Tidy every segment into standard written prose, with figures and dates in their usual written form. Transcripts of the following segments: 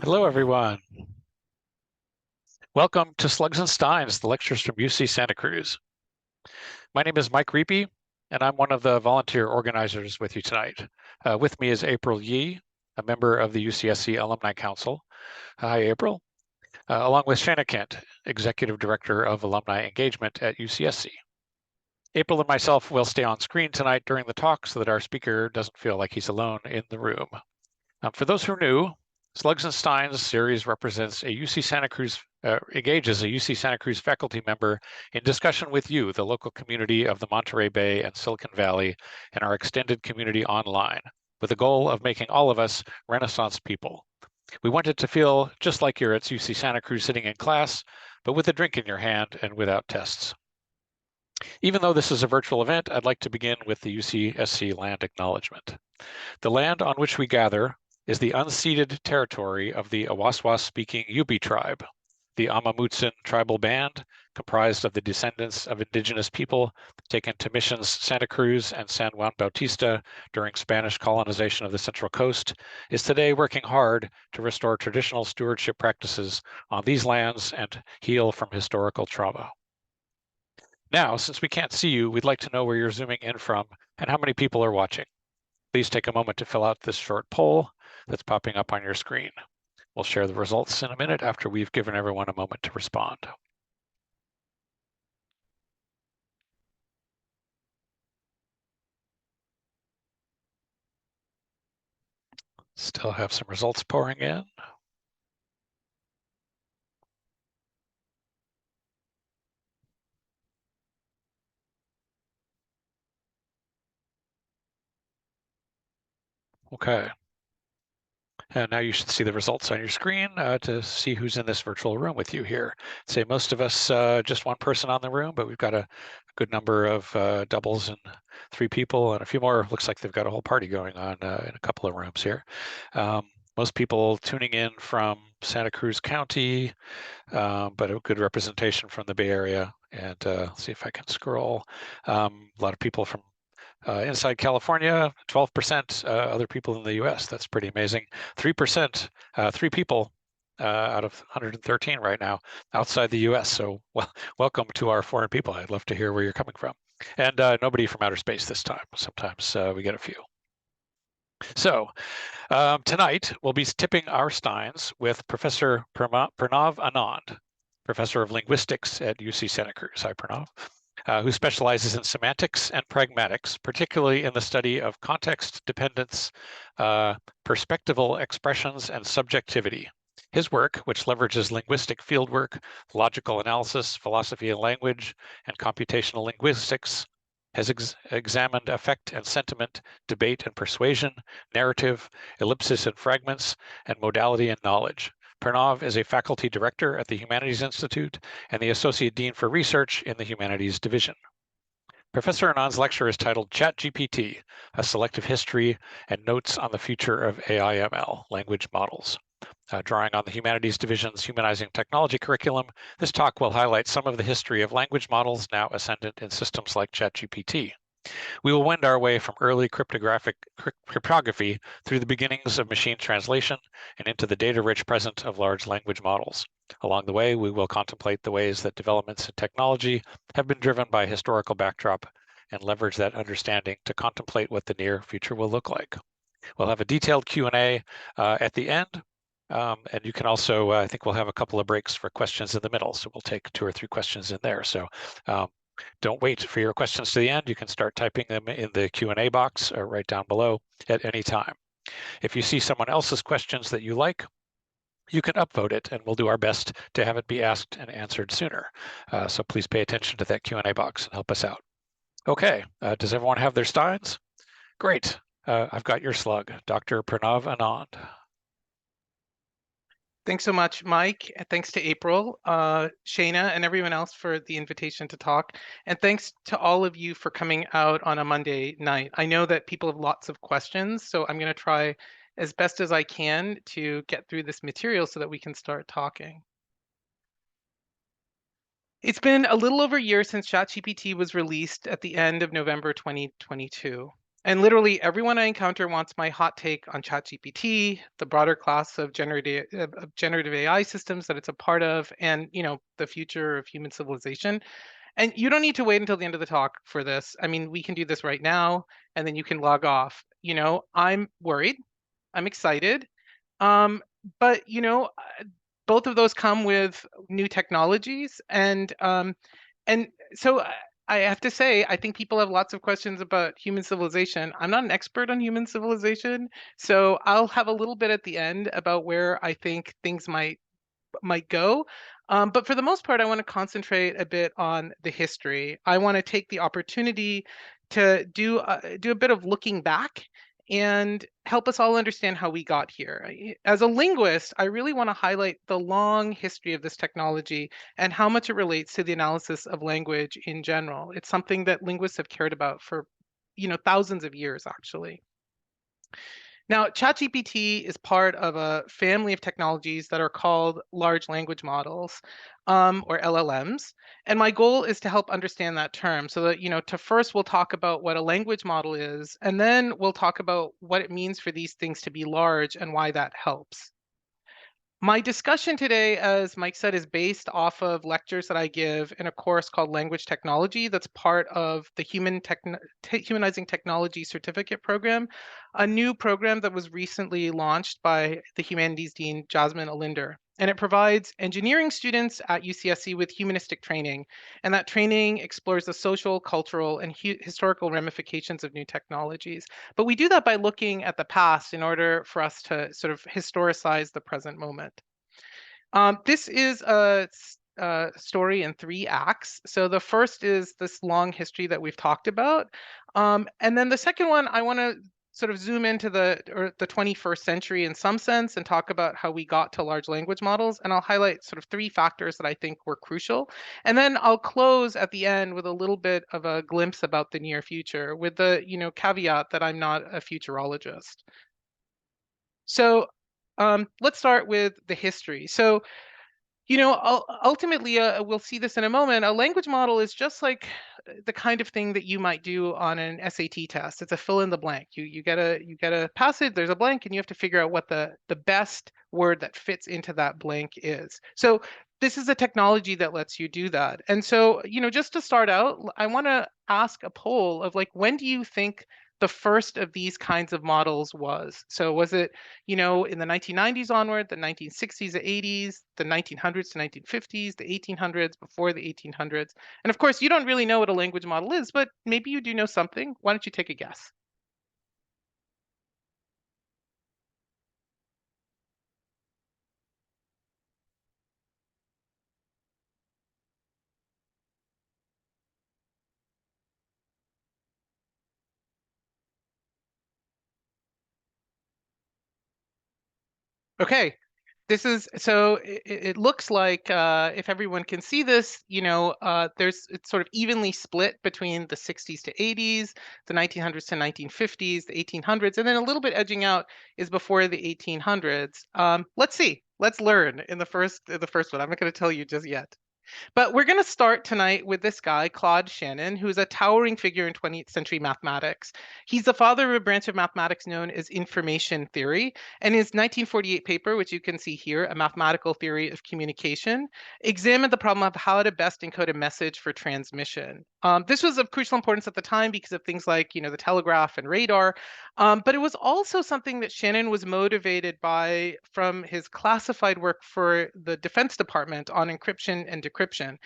Hello, everyone. Welcome to Slugs and Steins, the lectures from UC Santa Cruz. My name is Mike Reepy, and I'm one of the volunteer organizers with you tonight. With me is April Yee, a member of the UCSC Alumni Council. Hi, April. Along with Shanna Kent, Executive Director of Alumni Engagement at UCSC. April and myself will stay on screen tonight during the talk so that our speaker doesn't feel like he's alone in the room. For those who are new, Slugs and Steins series represents a UC Santa Cruz, engages a UC Santa Cruz faculty member in discussion with you, the local community of the Monterey Bay and Silicon Valley, and our extended community online, with the goal of making all of us Renaissance people. We want it to feel just like you're at UC Santa Cruz sitting in class, but with a drink in your hand and without tests. Even though this is a virtual event, I'd like to begin with the UCSC land acknowledgement. The land on which we gather is the unceded territory of the Awaswas-speaking Yubi tribe, the Amamutsun tribal band, comprised of the descendants of indigenous people taken to missions Santa Cruz and San Juan Bautista during Spanish colonization of the Central Coast, is today working hard to restore traditional stewardship practices on these lands and heal from historical trauma. Now, since we can't see you, we'd like to know where you're zooming in from and how many people are watching. Please take a moment to fill out this short poll that's popping up on your screen. We'll share the results in a minute after we've given everyone a moment to respond. Still have some results pouring in. Okay. And now you should see the results on your screen to see who's in this virtual room with you here. Say most of us, just one person on the room, but we've got a good number of doubles and 3 people, and a few more. Looks like they've got a whole party going on in a couple of rooms here. Most people tuning in from Santa Cruz County, but a good representation from the Bay Area. And see if I can scroll. A lot of people from inside California, 12%, other people in the US. That's pretty amazing. 3%, 3 people out of 113 right now outside the US. So welcome to our foreign people. I'd love to hear where you're coming from. And nobody from outer space this time. Sometimes we get a few. So tonight we'll be tipping our steins with Professor Pranav Anand, Professor of Linguistics at UC Santa Cruz. Hi, Pranav. Who specializes in semantics and pragmatics, particularly in the study of context dependence, perspectival expressions, and subjectivity. His work, which leverages linguistic fieldwork, logical analysis, philosophy and language, and computational linguistics, has examined affect and sentiment, debate and persuasion, narrative, ellipsis and fragments, and modality and knowledge. Pranav is a faculty director at the Humanities Institute and the Associate Dean for Research in the Humanities Division. Professor Anand's lecture is titled ChatGPT, A Selective History and Notes on the Future of AI/ML, Language Models. Drawing on the Humanities Division's Humanizing Technology curriculum, this talk will highlight some of the history of language models now ascendant in systems like ChatGPT. We will wend our way from early cryptography through the beginnings of machine translation and into the data-rich present of large language models. Along the way, we will contemplate the ways that developments in technology have been driven by historical backdrop and leverage that understanding to contemplate what the near future will look like. We'll have a detailed Q&A at the end, and you can also, I think we'll have a couple of breaks for questions in the middle, so we'll take 2 or 3 questions in there. So don't wait for your questions to the end. You can start typing them in the Q&A box right down below at any time. If you see someone else's questions that you like, you can upvote it, and we'll do our best to have it be asked and answered sooner. So please pay attention to that Q&A box and help us out. Okay, does everyone have their steins? Great. I've got your slug, Dr. Pranav Anand. Thanks so much, Mike. Thanks to April, Shayna, and everyone else for the invitation to talk. And thanks to all of you for coming out on a Monday night. I know that people have lots of questions, so I'm going to try as best as I can to get through this material so that we can start talking. It's been a little over a year since ChatGPT was released at the end of November 2022. And literally everyone I encounter wants my hot take on ChatGPT, the broader class of generative AI systems that it's a part of, and the future of human civilization. And you don't need to wait until the end of the talk for this. I mean, we can do this right now, and then you can log off. I'm worried. I'm excited. Um, but both of those come with new technologies, and so I have to say, I think people have lots of questions about human civilization. I'm not an expert on human civilization, so I'll have a little bit at the end about where I think things might go. But for the most part, I want to concentrate a bit on the history. I want to take the opportunity to do a bit of looking back and help us all understand how we got here. As a linguist, I really want to highlight the long history of this technology and how much it relates to the analysis of language in general. It's something that linguists have cared about for thousands of years, actually. Now, ChatGPT is part of a family of technologies that are called large language models, or LLMs. And my goal is to help understand that term so that, to first we'll talk about what a language model is, and then we'll talk about what it means for these things to be large and why that helps. My discussion today, as Mike said, is based off of lectures that I give in a course called Language Technology that's part of the Humanizing Technology Certificate Program, a new program that was recently launched by the Humanities Dean, Jasmine Alinder. And it provides engineering students at UCSC with humanistic training. And that training explores the social, cultural, and historical ramifications of new technologies. But we do that by looking at the past in order for us to sort of historicize the present moment. This is a story in 3 acts. So the first is this long history that we've talked about. And then the second one, I want to sort of zoom into the 21st century in some sense and talk about how we got to large language models. And I'll highlight sort of 3 factors that I think were crucial. And then I'll close at the end with a little bit of a glimpse about the near future with the, caveat that I'm not a futurologist. So let's start with the history. So ultimately, we'll see this in a moment. A language model is just like the kind of thing that you might do on an SAT test. It's a fill in the blank. You get a passage. There's a blank, and you have to figure out what the best word that fits into that blank is. So this is a technology that lets you do that. And so just to start out, I want to ask a poll of like, when do you think the first of these kinds of models was? So was it in the 1990s onward, the 1960s, the 80s, the 1900s to 1950s, the 1800s, before the 1800s? And of course, you don't really know what a language model is, but maybe you do know something. Why don't you take a guess? Okay, this is so it looks like if everyone can see this, it's sort of evenly split between the 60s to 80s, the 1900s to 1950s, the 1800s, and then a little bit edging out is before the 1800s. Let's see. Let's learn in the first one. I'm not going to tell you just yet. But we're going to start tonight with this guy, Claude Shannon, who's a towering figure in 20th century mathematics. He's the father of a branch of mathematics known as information theory. And his 1948 paper, which you can see here, A Mathematical Theory of Communication, examined the problem of how to best encode a message for transmission. This was of crucial importance at the time because of things like, the telegraph and radar. But it was also something that Shannon was motivated by from his classified work for the Defense Department on encryption and decryption,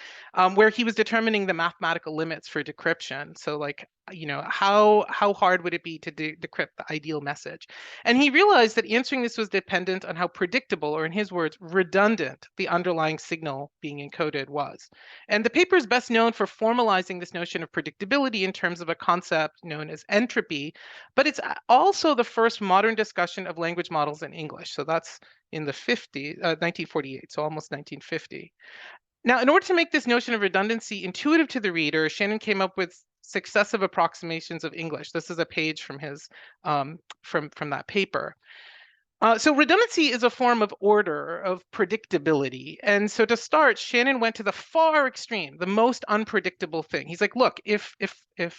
where he was determining the mathematical limits for decryption. So, like, how hard would it be to decrypt the ideal message? And he realized that answering this was dependent on how predictable, or in his words, redundant, the underlying signal being encoded was. And the paper is best known for formalizing this notion of predictability in terms of a concept known as entropy, but it's also the first modern discussion of language models in English. So that's in the 1948, so almost 1950. Now, in order to make this notion of redundancy intuitive to the reader, Shannon came up with successive approximations of English. This is a page from his from that paper. So redundancy is a form of order, of predictability. And so to start, Shannon went to the far extreme, the most unpredictable thing. He's like, look, if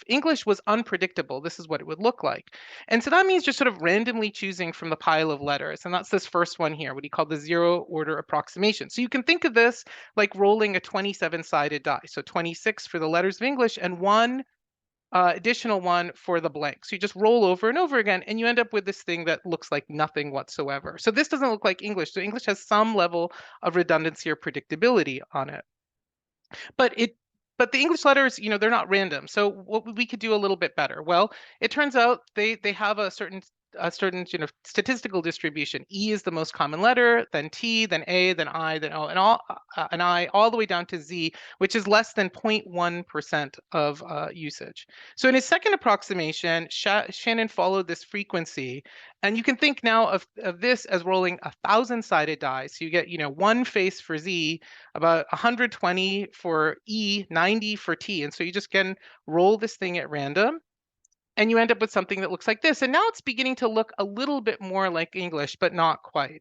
English was unpredictable, this is what it would look like. And so that means just sort of randomly choosing from the pile of letters. And that's this first one here, what he called the zero order approximation. So you can think of this like rolling a 27-sided die. So 26 for the letters of English and one additional one for the blank. So you just roll over and over again, and you end up with this thing that looks like nothing whatsoever. So this doesn't look like English. So English has some level of redundancy or predictability on it. But the English letters, they're not random. So what we could do a little bit better? Well, it turns out they have a certain statistical distribution. E is the most common letter, then T, then A, then I, then O, and I, all the way down to Z, which is less than 0.1% of usage. So in his second approximation, Shannon followed this frequency, and you can think now of this as rolling 1,000-sided die. So you get, one face for Z, about 120 for E, 90 for T, and so you just can roll this thing at random. And you end up with something that looks like this. And now it's beginning to look a little bit more like English, but not quite.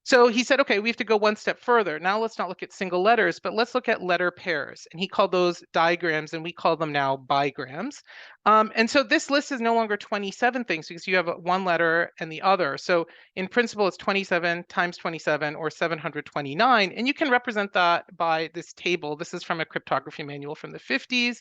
So he said, okay, we have to go one step further. Now let's not look at single letters, but let's look at letter pairs. And he called those diagrams, and we call them now bigrams. And so this list is no longer 27 things because you have one letter and the other. So in principle, it's 27 times 27 or 729. And you can represent that by this table. This is from a cryptography manual from the 50s.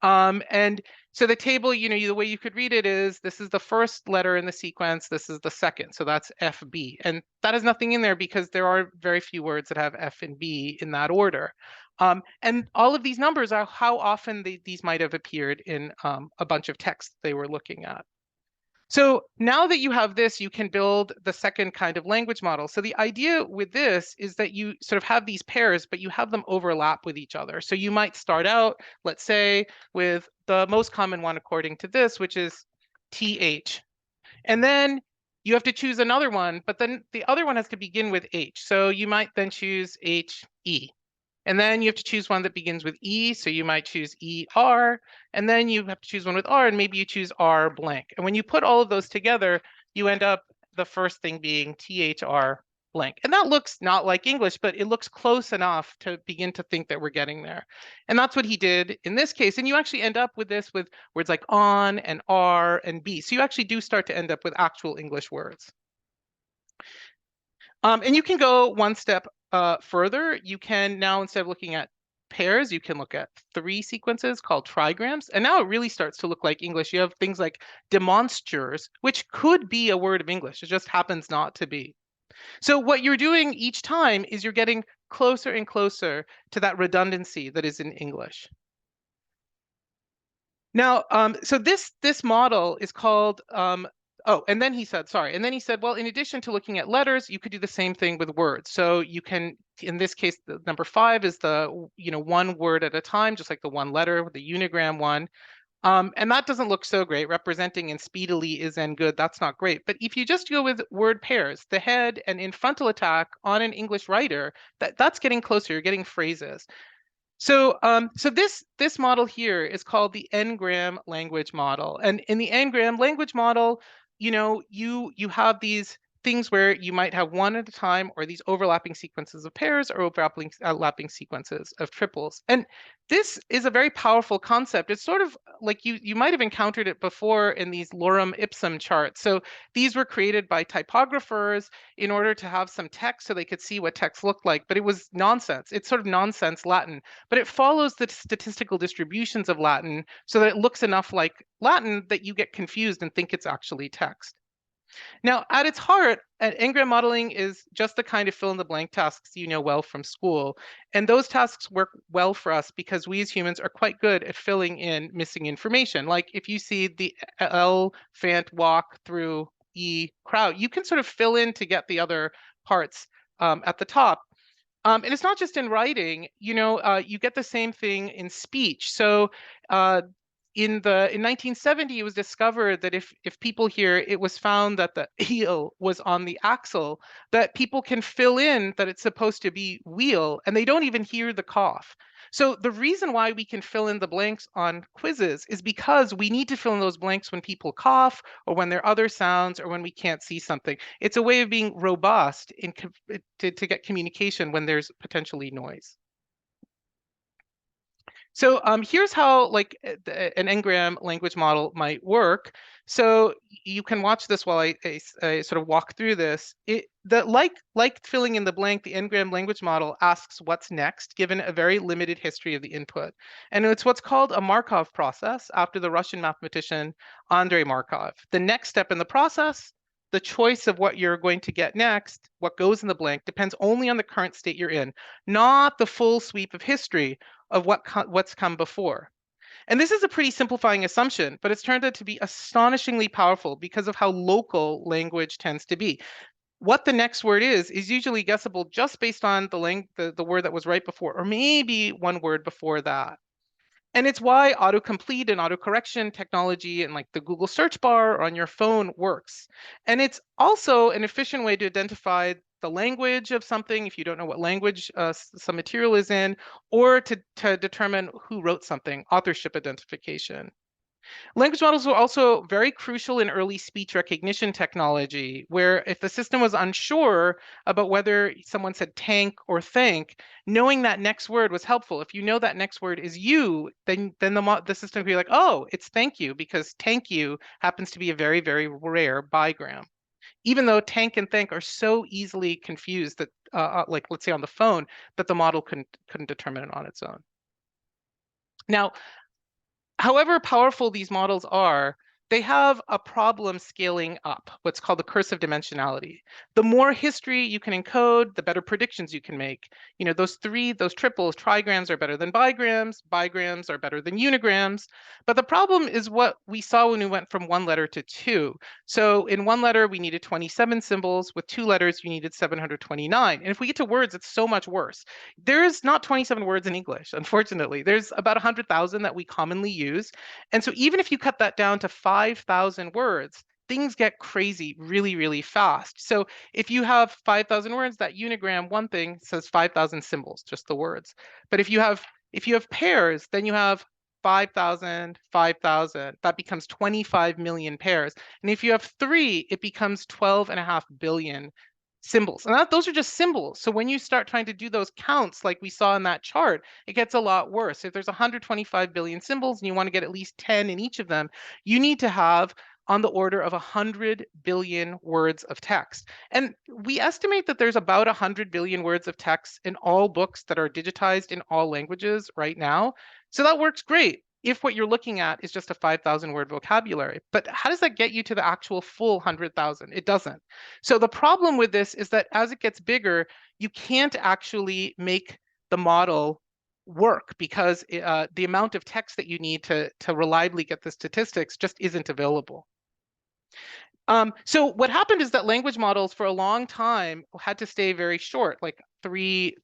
And so the table, the way you could read it is this is the first letter in the sequence. This is the second. So that's FB. And that has nothing in there because there are very few words that have F and B in that order. And all of these numbers are how often these might have appeared in a bunch of text they were looking at. So now that you have this, you can build the second kind of language model. So the idea with this is that you sort of have these pairs, but you have them overlap with each other. So you might start out, let's say, with the most common one according to this, which is TH. And then you have to choose another one, but then the other one has to begin with H. So you might then choose HE. And then you have to choose one that begins with E, so you might choose ER, and then you have to choose one with R, and maybe you choose R blank. And when you put all of those together, you end up the first thing being THR blank. And that looks not like English, but it looks close enough to begin to think that we're getting there. And that's what he did in this case. And you actually end up with this with words like on and R and B. So you actually do start to end up with actual English words. And you can go one step further. You can now, instead of looking at pairs, you can look at three sequences called trigrams. And now it really starts to look like English. You have things like demonstures, which could be a word of English. It just happens not to be. So what you're doing each time is you're getting closer and closer to that redundancy that is in English. Now, so this model is called and then he said, well, in addition to looking at letters, you could do the same thing with words. So you can, in this case, the number 5 is the, one word at a time, just like the one letter, the unigram one. And that doesn't look so great. Representing and speedily is and good. That's not great. But if you just go with word pairs, the head and in frontal attack on an English writer, that's getting closer. You're getting phrases. So, this model here is called the n-gram language model. And in the n-gram language model, you have these things where you might have one at a time, or these overlapping sequences of pairs, or overlapping sequences of triples. And this is a very powerful concept. It's sort of like you might have encountered it before in these lorem ipsum charts. So these were created by typographers in order to have some text so they could see what text looked like, but it was nonsense. It's sort of nonsense Latin, but it follows the statistical distributions of Latin so that it looks enough like Latin that you get confused and think it's actually text. Now, at its heart, n-gram modeling is just the kind of fill-in-the-blank tasks you know well from school. And those tasks work well for us because we as humans are quite good at filling in missing information. Like if you see the elephant walk through E crowd, you can sort of fill in to get the other parts at the top. And it's not just in writing, you get the same thing in speech. So in 1970, it was discovered that if people hear, it was found that the eel was on the axle, that people can fill in that it's supposed to be wheel, and they don't even hear the cough. So the reason why we can fill in the blanks on quizzes is because we need to fill in those blanks when people cough or when there are other sounds or when we can't see something. It's a way of being robust to get communication when there's potentially noise. So here's how like an n-gram language model might work. So you can watch this while I sort of walk through this. Like filling in the blank, the n-gram language model asks what's next, given a very limited history of the input. And it's what's called a Markov process after the Russian mathematician Andrei Markov. The next step in the process, the choice of what you're going to get next, what goes in the blank, depends only on the current state you're in, not the full sweep of history of what's come before. And this is a pretty simplifying assumption, but it's turned out to be astonishingly powerful because of how local language tends to be. What the next word is usually guessable just based on the word that was right before, or maybe one word before that. And it's why autocomplete and autocorrection technology and like the Google search bar on your phone works. And it's also an efficient way to identify the language of something if you don't know what language some material is in, or to determine who wrote something, authorship identification. Language models were also very crucial in early speech recognition technology, where if the system was unsure about whether someone said tank or thank, knowing that next word was helpful. If you know that next word is you, then the system could be like, oh, it's thank you, because thank you happens to be a very, very rare bigram. Even though tank and thank are so easily confused that, like let's say on the phone, that the model couldn't determine it on its own. Now, however powerful these models are, they have a problem scaling up, what's called the cursive dimensionality. The more history you can encode, the better predictions you can make. You know, those triples, trigrams are better than bigrams, bigrams are better than unigrams. But the problem is what we saw when we went from one letter to two. So in one letter, we needed 27 symbols. With two letters, you needed 729. And if we get to words, it's so much worse. There's not 27 words in English, unfortunately. There's about 100,000 that we commonly use. And so even if you cut that down to 5,000 words, things get crazy really, really fast. So if you have 5,000 words, that unigram, one thing says 5,000 symbols, just the words. But if you have pairs, then you have 5,000, 5,000. That becomes 25 million pairs. And if you have three, it becomes 12.5 billion symbols. And those are just symbols. So when you start trying to do those counts like we saw in that chart, it gets a lot worse. If there's 125 billion symbols and you want to get at least 10 in each of them, you need to have on the order of 100 billion words of text. And we estimate that there's about 100 billion words of text in all books that are digitized in all languages right now. So that works great if what you're looking at is just a 5,000 word vocabulary. But how does that get you to the actual full 100,000? It doesn't. So the problem with this is that as it gets bigger, you can't actually make the model work because the amount of text that you need to reliably get the statistics just isn't available. So what happened is that language models for a long time had to stay very short, like three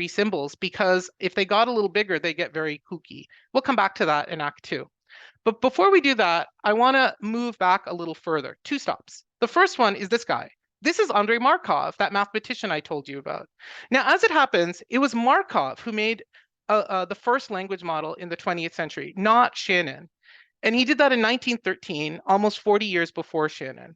symbols, because if they got a little bigger, they get very kooky. We'll come back to that in Act 2. But before we do that, I want to move back a little further, 2 stops. The first one is this guy. This is Andrei Markov, that mathematician I told you about. Now, as it happens, it was Markov who made the first language model in the 20th century, not Shannon. And he did that in 1913, almost 40 years before Shannon.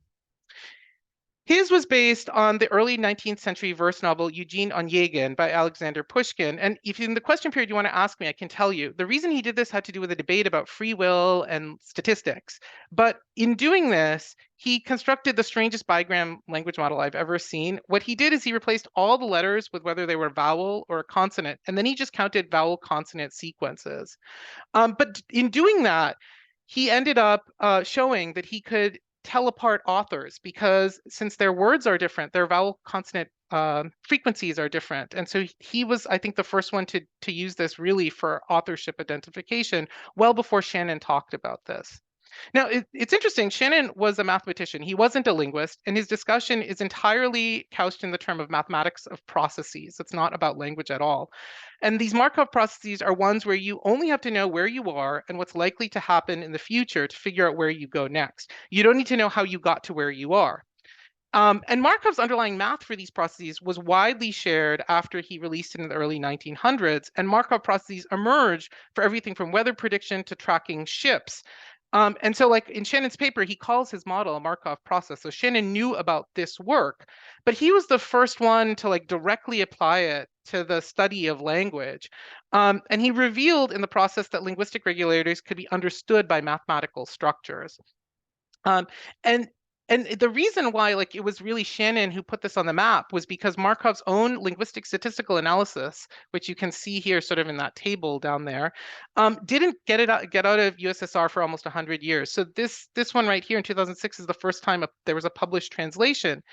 His was based on the early 19th century verse novel Eugene Onegin by Alexander Pushkin. And if in the question period you want to ask me, I can tell you. The reason he did this had to do with a debate about free will and statistics. But in doing this, he constructed the strangest bigram language model I've ever seen. What he did is he replaced all the letters with whether they were vowel or a consonant, and then he just counted vowel consonant sequences. But in doing that, he ended up showing that he could tell apart authors because since their words are different, their vowel consonant frequencies are different. And so he was, I think, the first one to use this really for authorship identification well before Shannon talked about this. Now, it's interesting. Shannon was a mathematician. He wasn't a linguist, and his discussion is entirely couched in the term of mathematics of processes. It's not about language at all. And these Markov processes are ones where you only have to know where you are and what's likely to happen in the future to figure out where you go next. You don't need to know how you got to where you are. And Markov's underlying math for these processes was widely shared after he released it in the early 1900s, and Markov processes emerged for everything from weather prediction to tracking ships. And so like in Shannon's paper, he calls his model a Markov process. So Shannon knew about this work, but he was the first one to like directly apply it to the study of language. And he revealed in the process that linguistic regulators could be understood by mathematical structures. Um, and and the reason why like it was really Shannon who put this on the map was because Markov's own linguistic statistical analysis, which you can see here sort of in that table down there, didn't get out of USSR for almost 100 years. So this one right here in 2006 is the first time there was a published translation.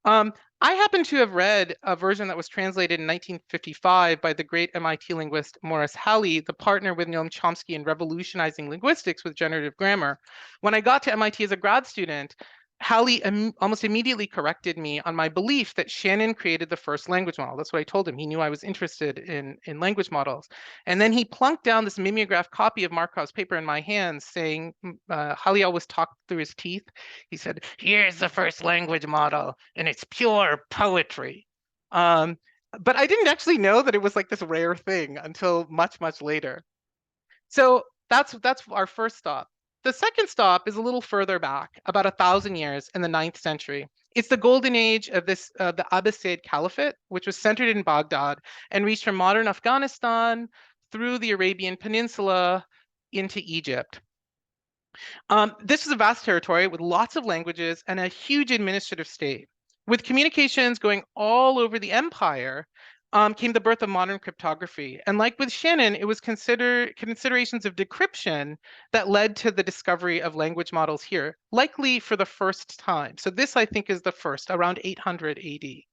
Um, I happen to have read a version that was translated in 1955 by the great MIT linguist Morris Halle, the partner with Noam Chomsky in revolutionizing linguistics with generative grammar. When I got to MIT as a grad student, Halle almost immediately corrected me on my belief that Shannon created the first language model. That's what I told him. He knew I was interested in language models. And then he plunked down this mimeograph copy of Markov's paper in my hands, saying, Halle always talked through his teeth. He said, "Here's the first language model, and it's pure poetry." Um, but I didn't actually know that it was like this rare thing until much, much later. So that's our first stop. The second stop is a little further back, about 1,000 years in the 9th century. It's the golden age of the Abbasid Caliphate, which was centered in Baghdad and reached from modern Afghanistan through the Arabian Peninsula into Egypt. This is a vast territory with lots of languages and a huge administrative state. With communications going all over the empire, came the birth of modern cryptography. And like with Shannon, it was considerations of decryption that led to the discovery of language models here, likely for the first time. So this, I think, is the first, around 800 AD.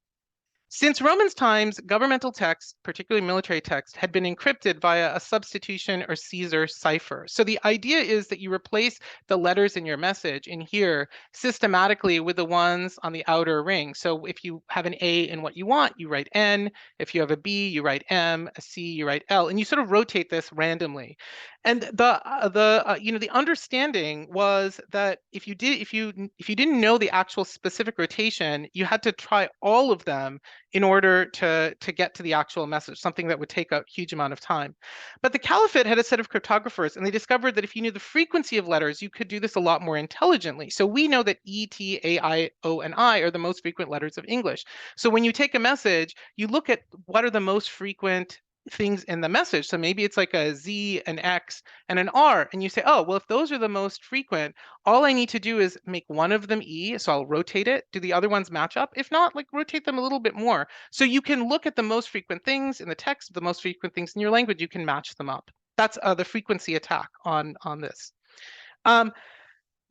Since Romans' times, governmental text, particularly military text, had been encrypted via a substitution or Caesar cipher. So the idea is that you replace the letters in your message in here systematically with the ones on the outer ring. So if you have an A in what you want, you write N. If you have a B, you write M. A C, you write L. And you sort of rotate this randomly. And the understanding was that if you didn't know the actual specific rotation, you had to try all of them in order to get to the actual message, something that would take a huge amount of time. But the Caliphate had a set of cryptographers, and they discovered that if you knew the frequency of letters, you could do this a lot more intelligently. So we know that E, T, A, I, O, and I are the most frequent letters of English. So when you take a message, you look at what are the most frequent things in the message. So maybe it's like a Z, an X, and an R. And you say, oh, well, if those are the most frequent, all I need to do is make one of them E. So I'll rotate it. Do the other ones match up? If not, like rotate them a little bit more. So you can look at the most frequent things in the text, the most frequent things in your language, you can match them up. That's the frequency attack on this.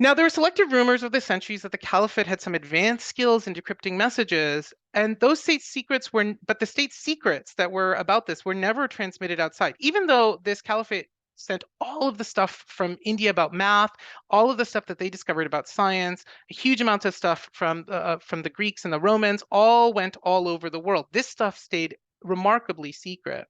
Now, there were selective rumors over the centuries that the Caliphate had some advanced skills in decrypting messages, and those state secrets but the state secrets that were about this were never transmitted outside. Even though this Caliphate sent all of the stuff from India about math, all of the stuff that they discovered about science, huge amounts of stuff from the Greeks and the Romans, all went all over the world. This stuff stayed remarkably secret.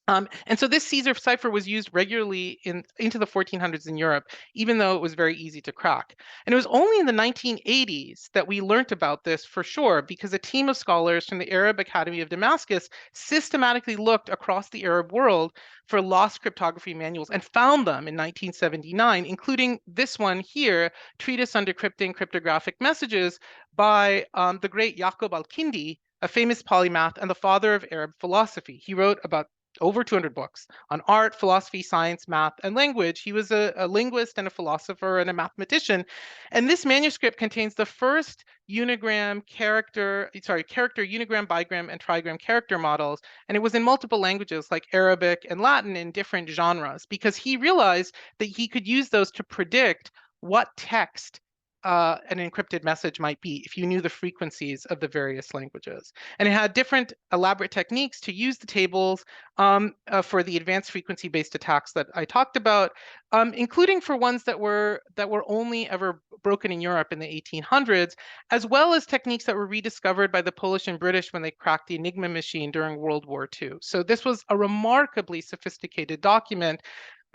And so this Caesar cipher was used regularly into the 1400s in Europe, even though it was very easy to crack. And it was only in the 1980s that we learned about this for sure, because a team of scholars from the Arab Academy of Damascus systematically looked across the Arab world for lost cryptography manuals and found them in 1979, including this one here, Treatise on Decrypting Cryptographic Messages by the great Yaqub al-Kindi, a famous polymath and the father of Arab philosophy. He wrote about over 200 books on art, philosophy, science, math, and language. He was a linguist and a philosopher and a mathematician. And this manuscript contains the first character, unigram, bigram, and trigram character models. And it was in multiple languages like Arabic and Latin in different genres, because he realized that he could use those to predict what text an encrypted message might be if you knew the frequencies of the various languages. And it had different elaborate techniques to use the tables for the advanced frequency-based attacks that I talked about, including for ones that were only ever broken in Europe in the 1800s, as well as techniques that were rediscovered by the Polish and British when they cracked the Enigma machine during World War II. So this was a remarkably sophisticated document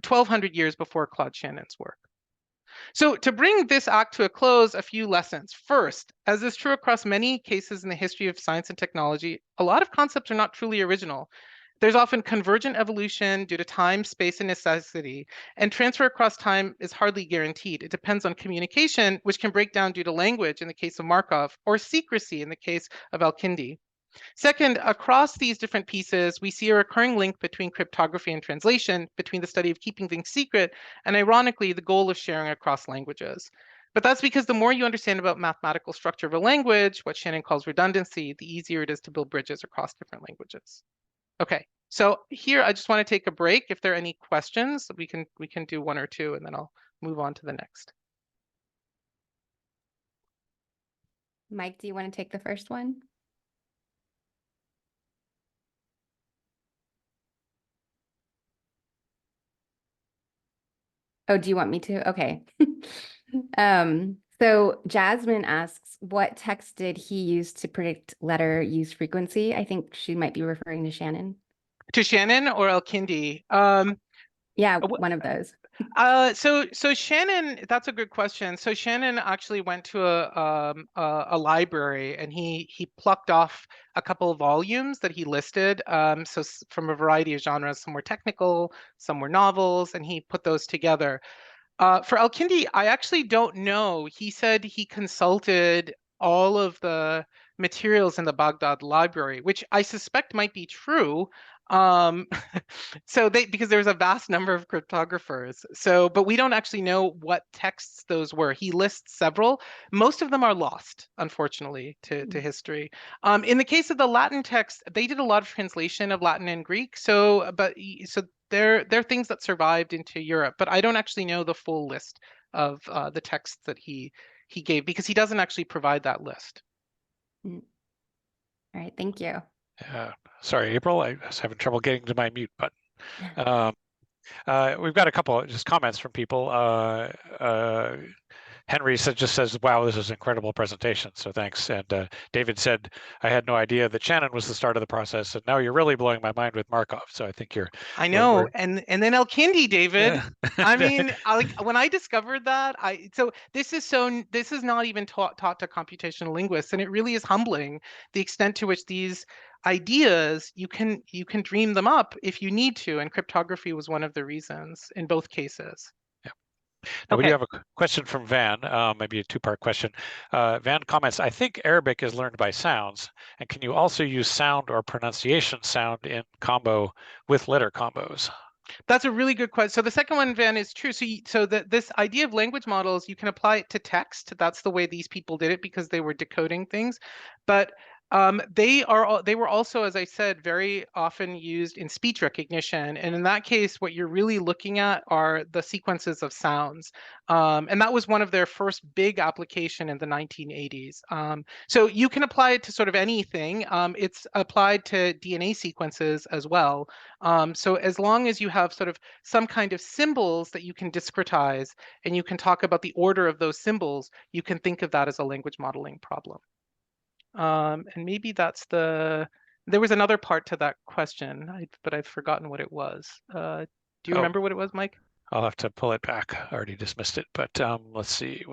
1,200 years before Claude Shannon's work. So to bring this act to a close, a few lessons. First, as is true across many cases in the history of science and technology, a lot of concepts are not truly original. There's often convergent evolution due to time, space, and necessity, and transfer across time is hardly guaranteed. It depends on communication, which can break down due to language in the case of Markov, or secrecy in the case of Al-Kindi. Second, across these different pieces, we see a recurring link between cryptography and translation, between the study of keeping things secret, and ironically, the goal of sharing across languages. But that's because the more you understand about mathematical structure of a language, what Shannon calls redundancy, the easier it is to build bridges across different languages. Okay, so here I just want to take a break. If there are any questions, we can do one or two, and then I'll move on to the next. Mike, do you want to take the first one? Oh, do you want me to? Okay. So Jasmine asks, what text did he use to predict letter use frequency? I think she might be referring to Shannon. To Shannon or Al-Kindi? Yeah, one of those. So Shannon, that's a good question. So Shannon actually went to a library, and he plucked off a couple of volumes that he listed. So from a variety of genres, some were technical, some were novels, and he put those together. For Al-Kindi, I actually don't know. He said he consulted all of the materials in the Baghdad library, which I suspect might be true. Um, because there's a vast number of cryptographers. So, but we don't actually know what texts those were. He lists several. Most of them are lost, unfortunately, to history. In the case of the Latin text, they did a lot of translation of Latin and Greek. So they're things that survived into Europe, but I don't actually know the full list of the texts that he gave, because he doesn't actually provide that list. All right, thank you. Sorry, April, I was having trouble getting to my mute button. We've got a couple of just comments from people. Henry just says, wow, this is an incredible presentation, so thanks. And David said, I had no idea that Shannon was the start of the process, and now you're really blowing my mind with Markov. So I think you're... I know, and then Al-Kindi, David. Yeah. I mean, when I discovered that, this is not even taught to computational linguists, and it really is humbling the extent to which these ideas, you can dream them up if you need to, and cryptography was one of the reasons in both cases. Now, we do have a question from Van, maybe a two-part question. Van comments, I think Arabic is learned by sounds, and can you also use sound or pronunciation sound in combo with letter combos? That's a really good question. So the second one, Van, is true. So this idea of language models, you can apply it to text. That's the way these people did it, because they were decoding things. But they were also, as I said, very often used in speech recognition. And in that case, what you're really looking at are the sequences of sounds. And that was one of their first big application in the 1980s. So you can apply it to sort of anything. It's applied to DNA sequences as well. So as long as you have sort of some kind of symbols that you can discretize, and you can talk about the order of those symbols, you can think of that as a language modeling problem. And maybe there was another part to that question, but I've forgotten what it was. Do you remember what it was, Mike? I'll have to pull it back. I already dismissed it, but let's see.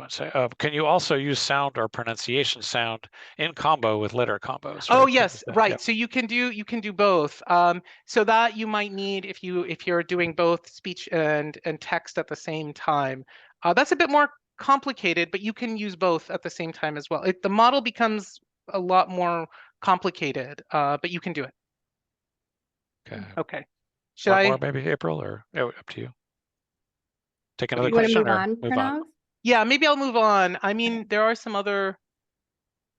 Can you also use sound or pronunciation sound in combo with letter combos? Right? Oh yes, right. Yeah. So you can do both. So that you might need if you're doing both speech and text at the same time. That's a bit more complicated, but you can use both at the same time as well. The model becomes a lot more complicated, but you can do it. Okay. Should One I? more maybe, April, or up to you? Take another You question. Want to move on, Pranav? Yeah, maybe I'll move on. I mean, there are some other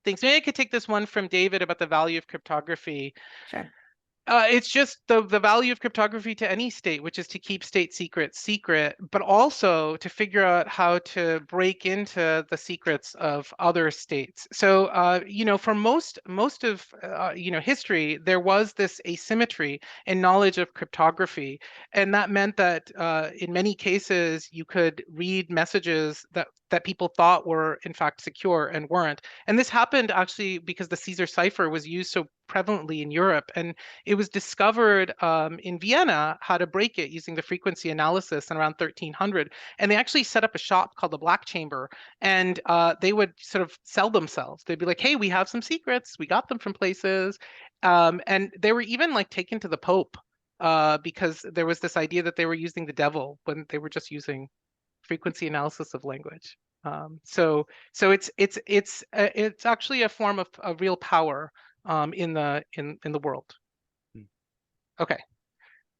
things. Maybe I could take this one from David about the value of cryptography. Sure. It's just the value of cryptography to any state, which is to keep state secrets secret, but also to figure out how to break into the secrets of other states. So, for most of history, there was this asymmetry in knowledge of cryptography, and that meant that in many cases you could read messages that that people thought were in fact secure and weren't. And this happened actually because the Caesar cipher was used so prevalently in Europe, and it was discovered in Vienna how to break it using the frequency analysis in around 1300. And they actually set up a shop called the Black Chamber, and they would sort of sell themselves. They'd be like, hey, we have some secrets, we got them from places. And they were even like taken to the Pope because there was this idea that they were using the devil when they were just using frequency analysis of language. So it's actually a form of real power in the world. Okay.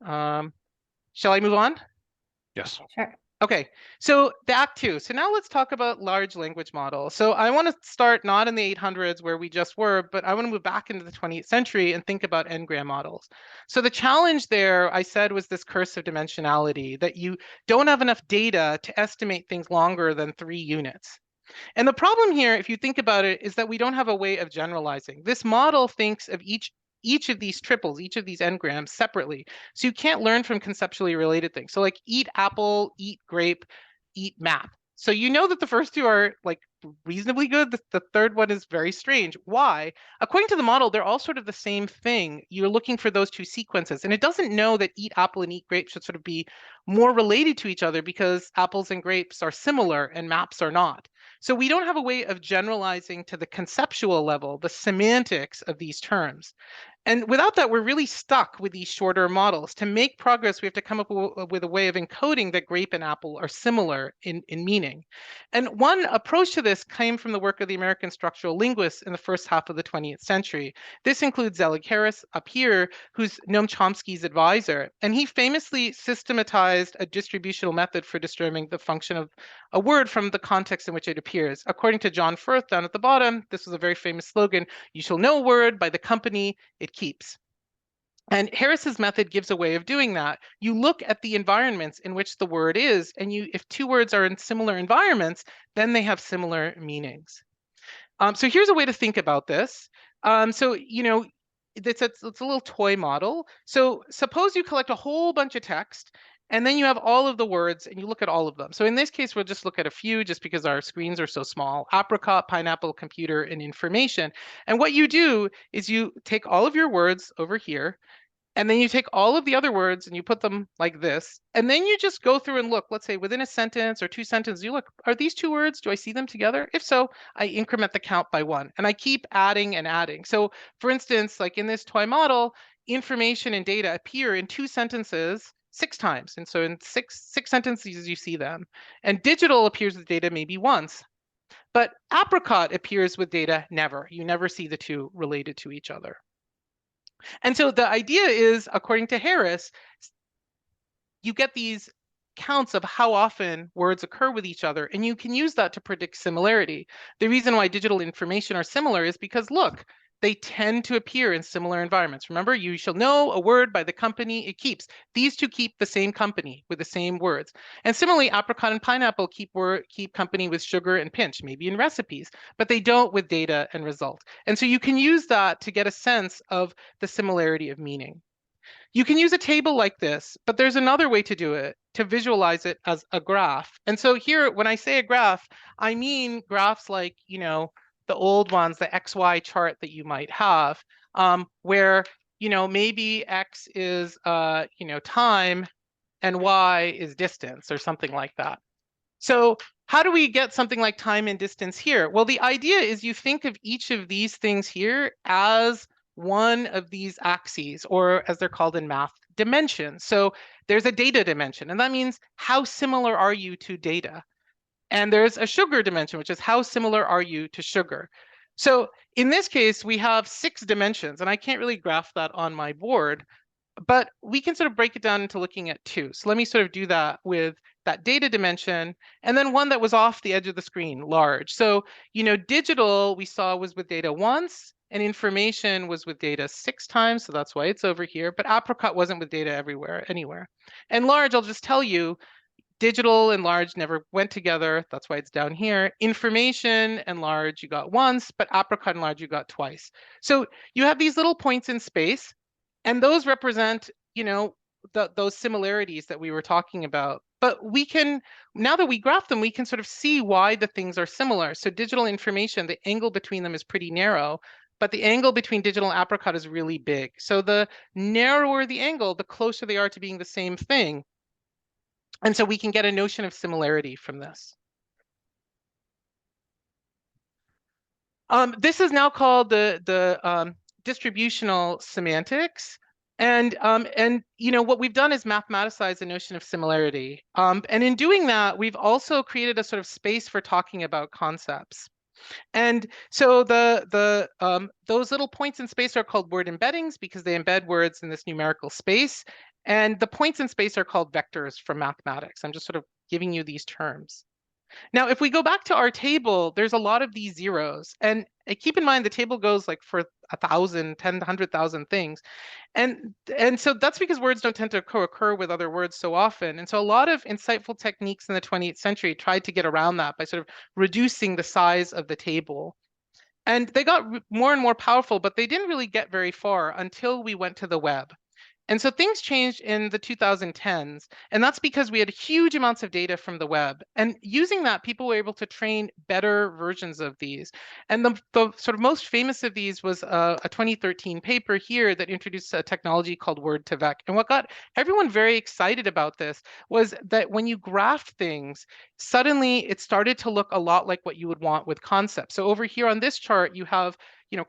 Shall I move on? Yes. Sure. Okay, so the Act 2. So now let's talk about large language models. So I want to start not in the 800s where we just were, but I want to move back into the 20th century and think about n-gram models. So the challenge there, I said, was this curse of dimensionality, that you don't have enough data to estimate things longer than 3 units. And the problem here, if you think about it, is that we don't have a way of generalizing. This model thinks of each of these triples, each of these n-grams separately. So you can't learn from conceptually related things. So like eat apple, eat grape, eat map. So you know that the first two are like reasonably good. The third one is very strange. Why? According to the model, they're all sort of the same thing. You're looking for those two sequences. And it doesn't know that eat apple and eat grape should sort of be more related to each other because apples and grapes are similar and maps are not. So we don't have a way of generalizing to the conceptual level, the semantics of these terms. And without that, we're really stuck with these shorter models. To make progress, we have to come up with a way of encoding that grape and apple are similar in meaning. And one approach to this came from the work of the American structural linguists in the first half of the 20th century. This includes Zelig Harris up here, who's Noam Chomsky's advisor. And he famously systematized a distributional method for determining the function of a word from the context in which it appears. According to John Firth down at the bottom, this was a very famous slogan: you shall know a word by the company it keeps. And Harris's method gives a way of doing that. You look at the environments in which the word is, and if two words are in similar environments, then they have similar meanings. So here's a way to think about this. So it's a little toy model. So suppose you collect a whole bunch of text, and then you have all of the words, and you look at all of them. So in this case, we'll just look at a few just because our screens are so small: apricot, pineapple, computer, and information. And what you do is you take all of your words over here, and then you take all of the other words and you put them like this. And then you just go through and look, let's say within a sentence or 2 sentences, you look, are these 2 words? Do I see them together? If so, I increment the count by 1. And I keep adding and adding. So for instance, like in this toy model, information and data appear in 2 sentences 6 times. And so in six sentences, you see them. And digital appears with data maybe once. But apricot appears with data never. You never see the 2 related to each other. And so the idea is, according to Harris, you get these counts of how often words occur with each other, and you can use that to predict similarity. The reason why digital information are similar is because, look, they tend to appear in similar environments. Remember, you shall know a word by the company it keeps. These two keep the same company with the same words. And similarly, apricot and pineapple keep company with sugar and pinch, maybe in recipes, but they don't with data and result. And so you can use that to get a sense of the similarity of meaning. You can use a table like this, but there's another way to do it, to visualize it as a graph. And so here, when I say a graph, I mean graphs like, the old ones, the XY chart that you might have, where, maybe X is, time and Y is distance or something like that. So how do we get something like time and distance here? Well, the idea is you think of each of these things here as one of these axes, or as they're called in math, dimensions. So there's a data dimension, and that means how similar are you to data? And there's a sugar dimension, which is how similar are you to sugar? So in this case, we have 6 dimensions, and I can't really graph that on my board, but we can sort of break it down into looking at 2. So let me sort of do that with that data dimension, and then one that was off the edge of the screen, large. So, digital we saw was with data once, and information was with data 6 times, so that's why it's over here, but apricot wasn't with data anywhere. And large, I'll just tell you, digital and large never went together, that's why it's down here. Information and large you got once, but apricot and large you got twice. So you have these little points in space, and those represent, those similarities that we were talking about. But we can, now that we graph them, we can sort of see why the things are similar. So digital information, the angle between them is pretty narrow, but the angle between digital and apricot is really big. So the narrower the angle, the closer they are to being the same thing. And so we can get a notion of similarity from this. This is now called the distributional semantics. And you know, what we've done is mathematize the notion of similarity. And in doing that, we've also created a sort of space for talking about concepts. And so those little points in space are called word embeddings because they embed words in this numerical space. And the points in space are called vectors from mathematics. I'm just sort of giving you these terms. Now, if we go back to our table, there's a lot of these zeros. And keep in mind, the table goes like for 1,000, 10, 100,000 things. And so that's because words don't tend to co-occur with other words so often. And so a lot of insightful techniques in the 20th century tried to get around that by sort of reducing the size of the table. And they got more and more powerful, but they didn't really get very far until we went to the web. And so things changed in the 2010s, and that's because we had huge amounts of data from the web. And using that, people were able to train better versions of these. And the sort of most famous of these was a 2013 paper here that introduced a technology called word2vec. And what got everyone very excited about this was that when you graph things, suddenly it started to look a lot like what you would want with concepts. So over here on this chart, you have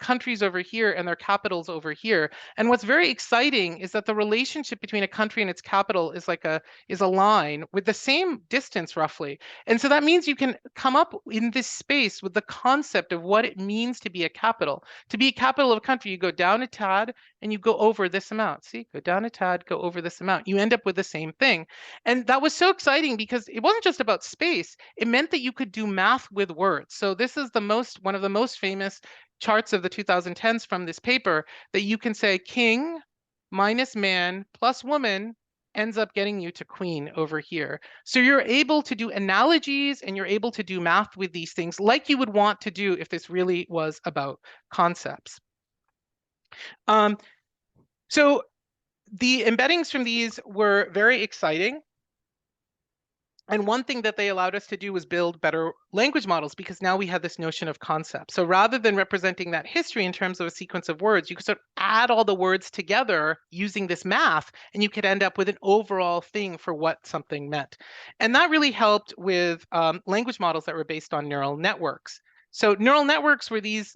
countries over here and their capitals over here. And what's very exciting is that the relationship between a country and its capital is a line with the same distance roughly. And so that means you can come up in this space with the concept of what it means to be a capital. To be a capital of a country, you go down a tad and you go over this amount. See, go down a tad, go over this amount. You end up with the same thing. And that was so exciting because it wasn't just about space. It meant that you could do math with words. So this is one of the most famous charts of the 2010s from this paper, that you can say king minus man plus woman ends up getting you to queen over here. So you're able to do analogies and you're able to do math with these things like you would want to do if this really was about concepts. So the embeddings from these were very exciting. And one thing that they allowed us to do was build better language models because now we had this notion of concept. So rather than representing that history in terms of a sequence of words, you could sort of add all the words together using this math, and you could end up with an overall thing for what something meant. And that really helped with language models that were based on neural networks. So neural networks were these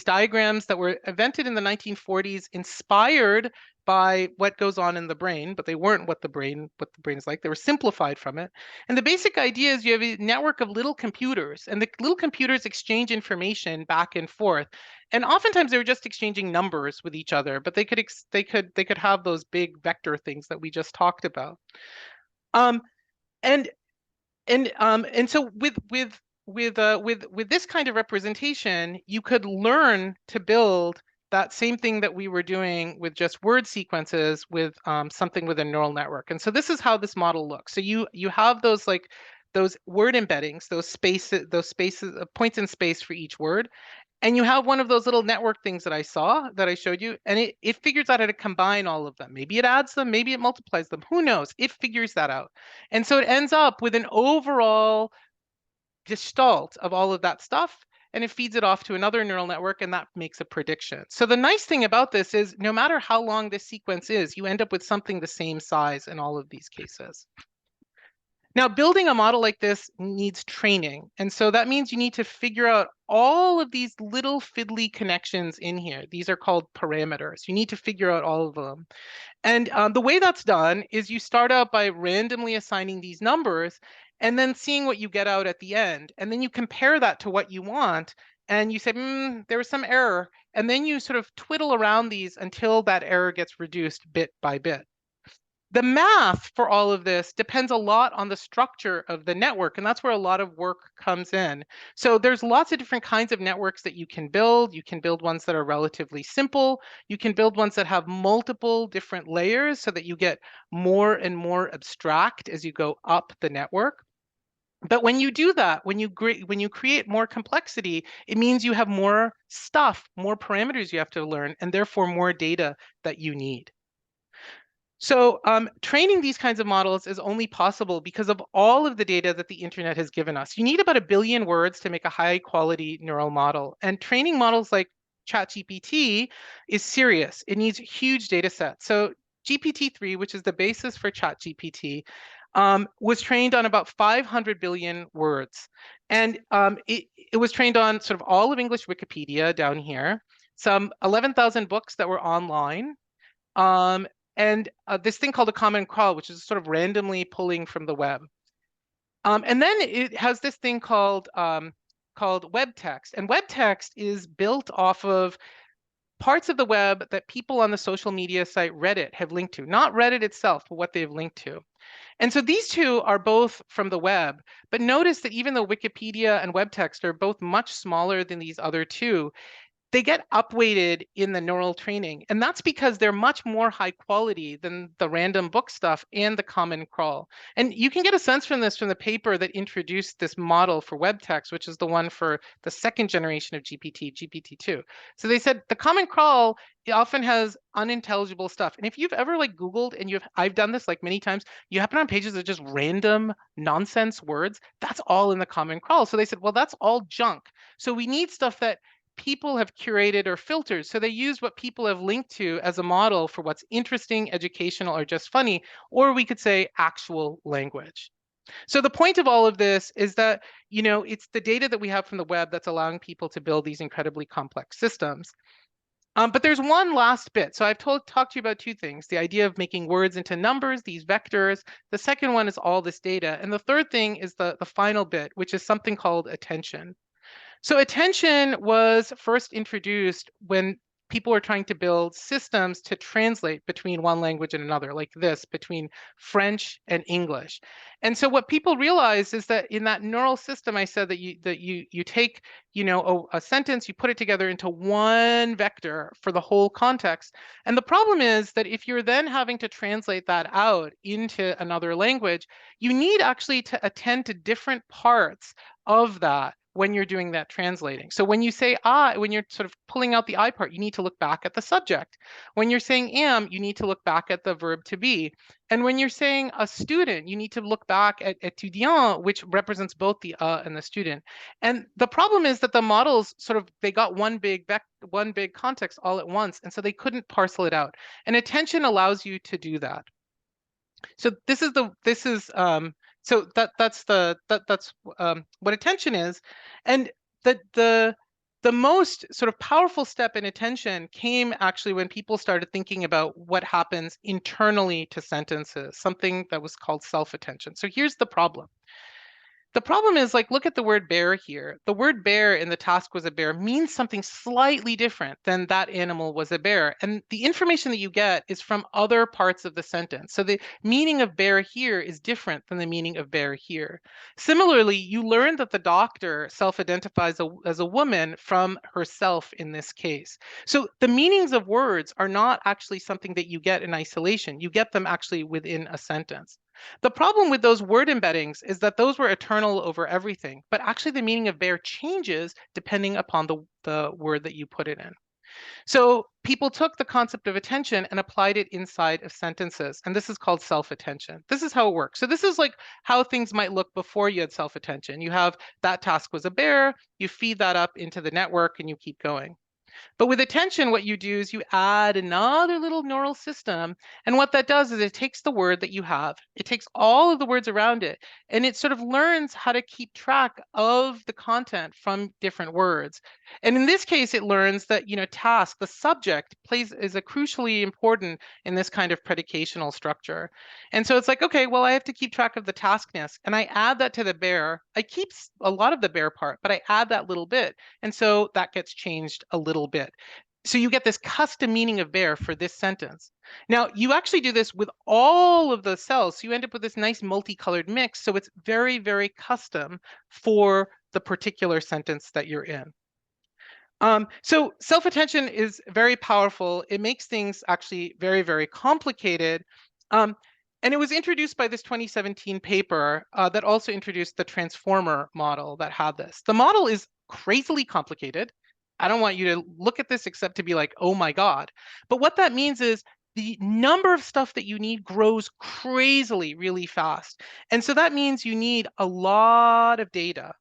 diagrams that were invented in the 1940s, inspired by what goes on in the brain, but they weren't what the brain is like. They were simplified from it. And the basic idea is you have a network of little computers, and the little computers exchange information back and forth. And oftentimes they were just exchanging numbers with each other, but they could have those big vector things that we just talked about. And so with this kind of representation, you could learn to build that same thing that we were doing with just word sequences with something with a neural network. And so this is how this model looks. So you have those word embeddings, those spaces, points in space for each word. And you have one of those little network things that I showed you, and it figures out how to combine all of them. Maybe it adds them, maybe it multiplies them. Who knows? It figures that out. And so it ends up with an overall gestalt of all of that stuff, and it feeds it off to another neural network, and that makes a prediction. So the nice thing about this is no matter how long this sequence is, you end up with something the same size in all of these cases. Now, building a model like this needs training. And so that means you need to figure out all of these little fiddly connections in here. These are called parameters. You need to figure out all of them. And the way that's done is you start out by randomly assigning these numbers and then seeing what you get out at the end. And then you compare that to what you want. And you say, there was some error. And then you sort of twiddle around these until that error gets reduced bit by bit. The math for all of this depends a lot on the structure of the network, and that's where a lot of work comes in. So there's lots of different kinds of networks that you can build. You can build ones that are relatively simple. You can build ones that have multiple different layers so that you get more and more abstract as you go up the network. But when you do that, when you create more complexity, it means you have more stuff, more parameters you have to learn, and therefore more data that you need. So training these kinds of models is only possible because of all of the data that the internet has given us. You need about 1 billion words to make a high quality neural model. And training models like ChatGPT is serious. It needs huge data sets. So GPT-3, which is the basis for ChatGPT, was trained on about 500 billion words. And it was trained on sort of all of English Wikipedia down here, some 11,000 books that were online, um, and this thing called a common crawl, which is sort of randomly pulling from the web. And then it has this thing called web text. And web text is built off of parts of the web that people on the social media site Reddit have linked to, not Reddit itself, but what they've linked to. And so these two are both from the web, but notice that even though Wikipedia and web text are both much smaller than these other two, they get upweighted in the neural training. And that's because they're much more high quality than the random book stuff and the common crawl. And you can get a sense from this from the paper that introduced this model for web text, which is the one for the second generation of GPT, GPT-2. So they said the common crawl, it often has unintelligible stuff. And if you've ever like Googled, and I've done this like many times, you happen on pages of just random nonsense words, that's all in the common crawl. So they said, well, that's all junk. So we need stuff that people have curated or filtered. So they use what people have linked to as a model for what's interesting, educational, or just funny, or we could say actual language. So the point of all of this is that, it's the data that we have from the web that's allowing people to build these incredibly complex systems. But there's one last bit. So I've talked to you about two things, the idea of making words into numbers, these vectors. The second one is all this data. And the third thing is the final bit, which is something called attention. So attention was first introduced when people were trying to build systems to translate between one language and another, like this, between French and English. And so what people realized is that in that neural system, I said that you take, a sentence, you put it together into one vector for the whole context. And the problem is that if you're then having to translate that out into another language, you need actually to attend to different parts of that when you're doing that translating. So when you say I, when you're sort of pulling out the I part, you need to look back at the subject. When you're saying am, you need to look back at the verb to be. And when you're saying a student, you need to look back at étudiant, which represents both the and the student. And the problem is that the models they got one big context all at once, and so they couldn't parcel it out. And attention allows you to do that. So that's what attention is. And the most sort of powerful step in attention came actually when people started thinking about what happens internally to sentences, something that was called self-attention. So here's the problem. The problem is, look at the word bear here. The word bear in the task was a bear means something slightly different than that animal was a bear. And the information that you get is from other parts of the sentence. So the meaning of bear here is different than the meaning of bear here. Similarly, you learn that the doctor self-identifies as a woman from herself in this case. So the meanings of words are not actually something that you get in isolation. You get them actually within a sentence. The problem with those word embeddings is that those were eternal over everything, but actually the meaning of bear changes depending upon the word that you put it in. So people took the concept of attention and applied it inside of sentences, and this is called self-attention. This is how it works. So this is like how things might look before you had self-attention. You have that task was a bear, you feed that up into the network, and you keep going. But with attention, what you do is you add another little neural system. And what that does is it takes the word that you have, it takes all of the words around it, and it sort of learns how to keep track of the content from different words. And in this case, it learns that, task, the subject is a crucially important in this kind of predicational structure. And so it's like, okay, well, I have to keep track of the taskness, and I add that to the bear. I keep a lot of the bear part, but I add that little bit. And so that gets changed a little bit. So you get this custom meaning of bear for this sentence. Now, you actually do this with all of the cells. So you end up with this nice multicolored mix. So it's very, very custom for the particular sentence that you're in. So self-attention is very powerful. It makes things actually very, very complicated. And it was introduced by this 2017 paper that also introduced the transformer model that had this. The model is crazily complicated. I don't want you to look at this except to be like, oh my God. But what that means is the number of stuff that you need grows crazily really fast. And so that means you need a lot of data.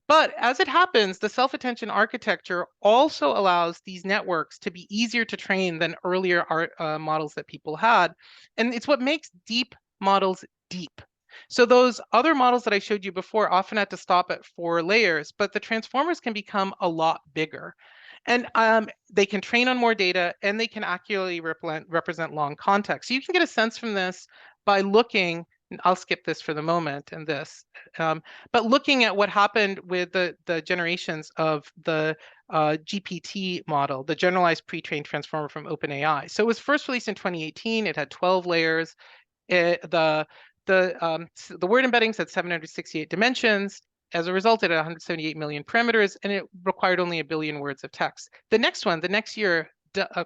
But as it happens, the self-attention architecture also allows these networks to be easier to train than earlier models that people had. And it's what makes deep models deep. So those other models that I showed you before often had to stop at 4 layers, but the transformers can become a lot bigger. And they can train on more data, and they can accurately represent long context. So you can get a sense from this by looking, and I'll skip this for the moment and this, but looking at what happened with the generations of the GPT model, the generalized pre-trained transformer from OpenAI. So it was first released in 2018. It had 12 layers. The word embeddings had 768 dimensions. As a result, it had 178 million parameters, and it required only 1 billion words of text. The next one, the next year,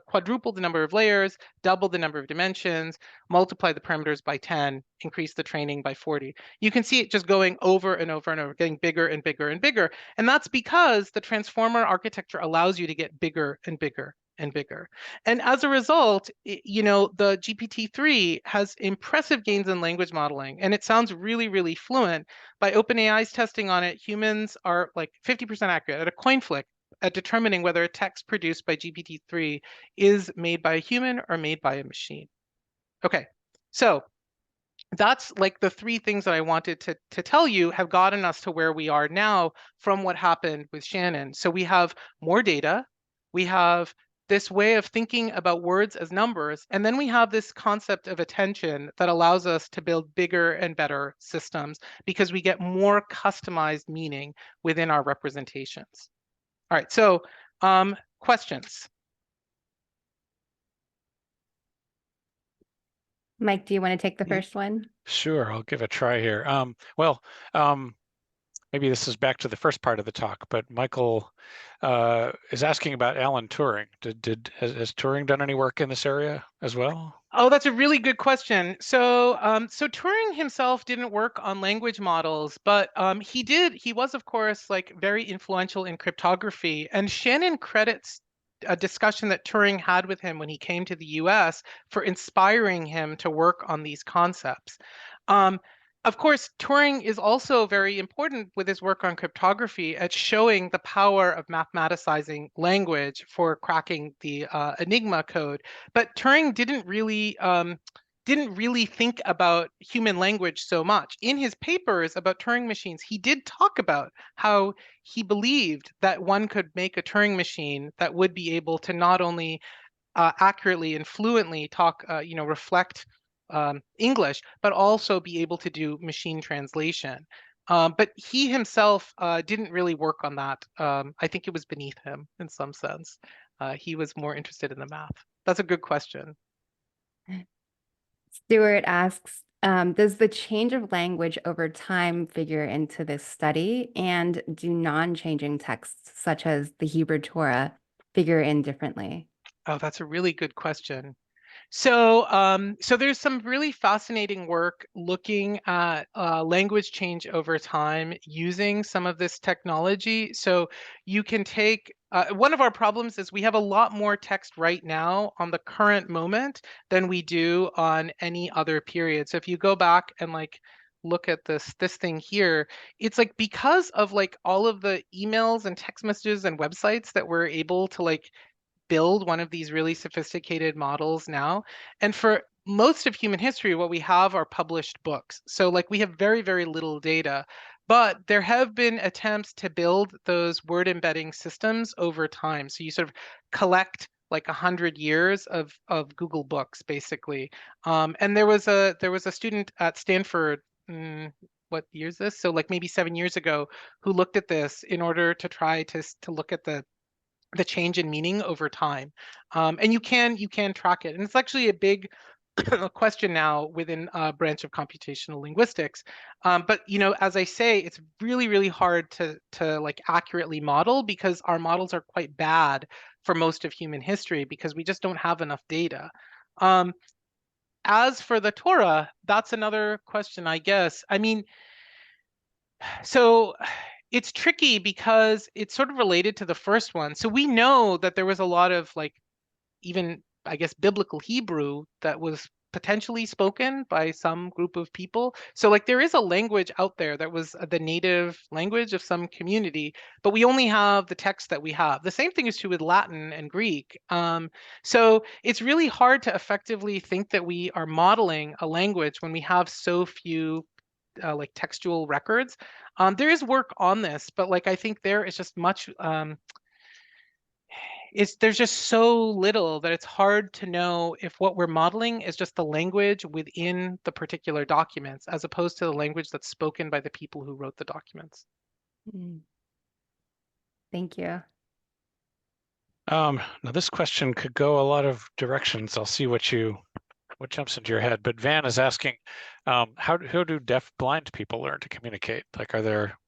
quadrupled the number of layers, doubled the number of dimensions, multiplied the parameters by 10, increased the training by 40. You can see it just going over and over and over, getting bigger and bigger and bigger. And that's because the transformer architecture allows you to get bigger and bigger and bigger. And as a result, you know, the GPT-3 has impressive gains in language modeling, and it sounds really, really fluent. By OpenAI's testing on it, humans are like 50% accurate at a coin flip at determining whether a text produced by GPT-3 is made by a human or made by a machine. Okay, so that's like the 3 things that I wanted to tell you have gotten us to where we are now from what happened with Shannon. So we have more data, we have this way of thinking about words as numbers, and then we have this concept of attention that allows us to build bigger and better systems because we get more customized meaning within our representations. All right, so questions? Mike, do you want to take the first one? Sure, I'll give a try here. Maybe this is back to the first part of the talk, but Michael is asking about Alan Turing. Has Turing done any work in this area as well? Oh, that's a really good question. So, so Turing himself didn't work on language models, but he was, of course, like very influential in cryptography. And Shannon credits a discussion that Turing had with him when he came to the US for inspiring him to work on these concepts. Of course, Turing is also very important with his work on cryptography at showing the power of mathematicizing language for cracking the Enigma code. But Turing didn't really think about human language so much. In his papers about Turing machines, he did talk about how he believed that one could make a Turing machine that would be able to not only accurately and fluently talk, reflect English, but also be able to do machine translation. But he himself didn't really work on that. I think it was beneath him in some sense. He was more interested in the math. That's a good question. Stuart asks, does the change of language over time figure into this study? And do non-changing texts, such as the Hebrew Torah, figure in differently? Oh, that's a really good question. So, so there's some really fascinating work looking at language change over time using some of this technology. So you can take, one of our problems is we have a lot more text right now on the current moment than we do on any other period. So if you go back and like look at this thing here, it's like because of like all of the emails and text messages and websites that we're able to like build one of these really sophisticated models now. And for most of human history, what we have are published books. So like we have very, very little data, but there have been attempts to build those word embedding systems over time. So you sort of collect like 100 years of Google Books, basically. And there was a student at Stanford, what year is this? So like maybe 7 years ago, who looked at this in order to try to look at the change in meaning over time. And you can track it. And it's actually a big question now within a branch of computational linguistics. But you know, as I say, it's really, really hard to like accurately model because our models are quite bad for most of human history because we just don't have enough data. As for the Torah, that's another question, I guess. I mean, so it's tricky because it's sort of related to the first one. So we know that there was a lot of like even I guess, biblical Hebrew that was potentially spoken by some group of people. So like there is a language out there that was the native language of some community, but we only have the text that we have. The same thing is true with Latin and Greek. So it's really hard to effectively think that we are modeling a language when we have so few like textual records. There is work on this, but like I think there is just much there's just so little that it's hard to know if what we're modeling is just the language within the particular documents as opposed to the language that's spoken by the people who wrote the documents. Thank you. Now this question could go a lot of directions. I'll see what jumps into your head. But Van is asking, how do deaf blind people learn to communicate? Like, are there?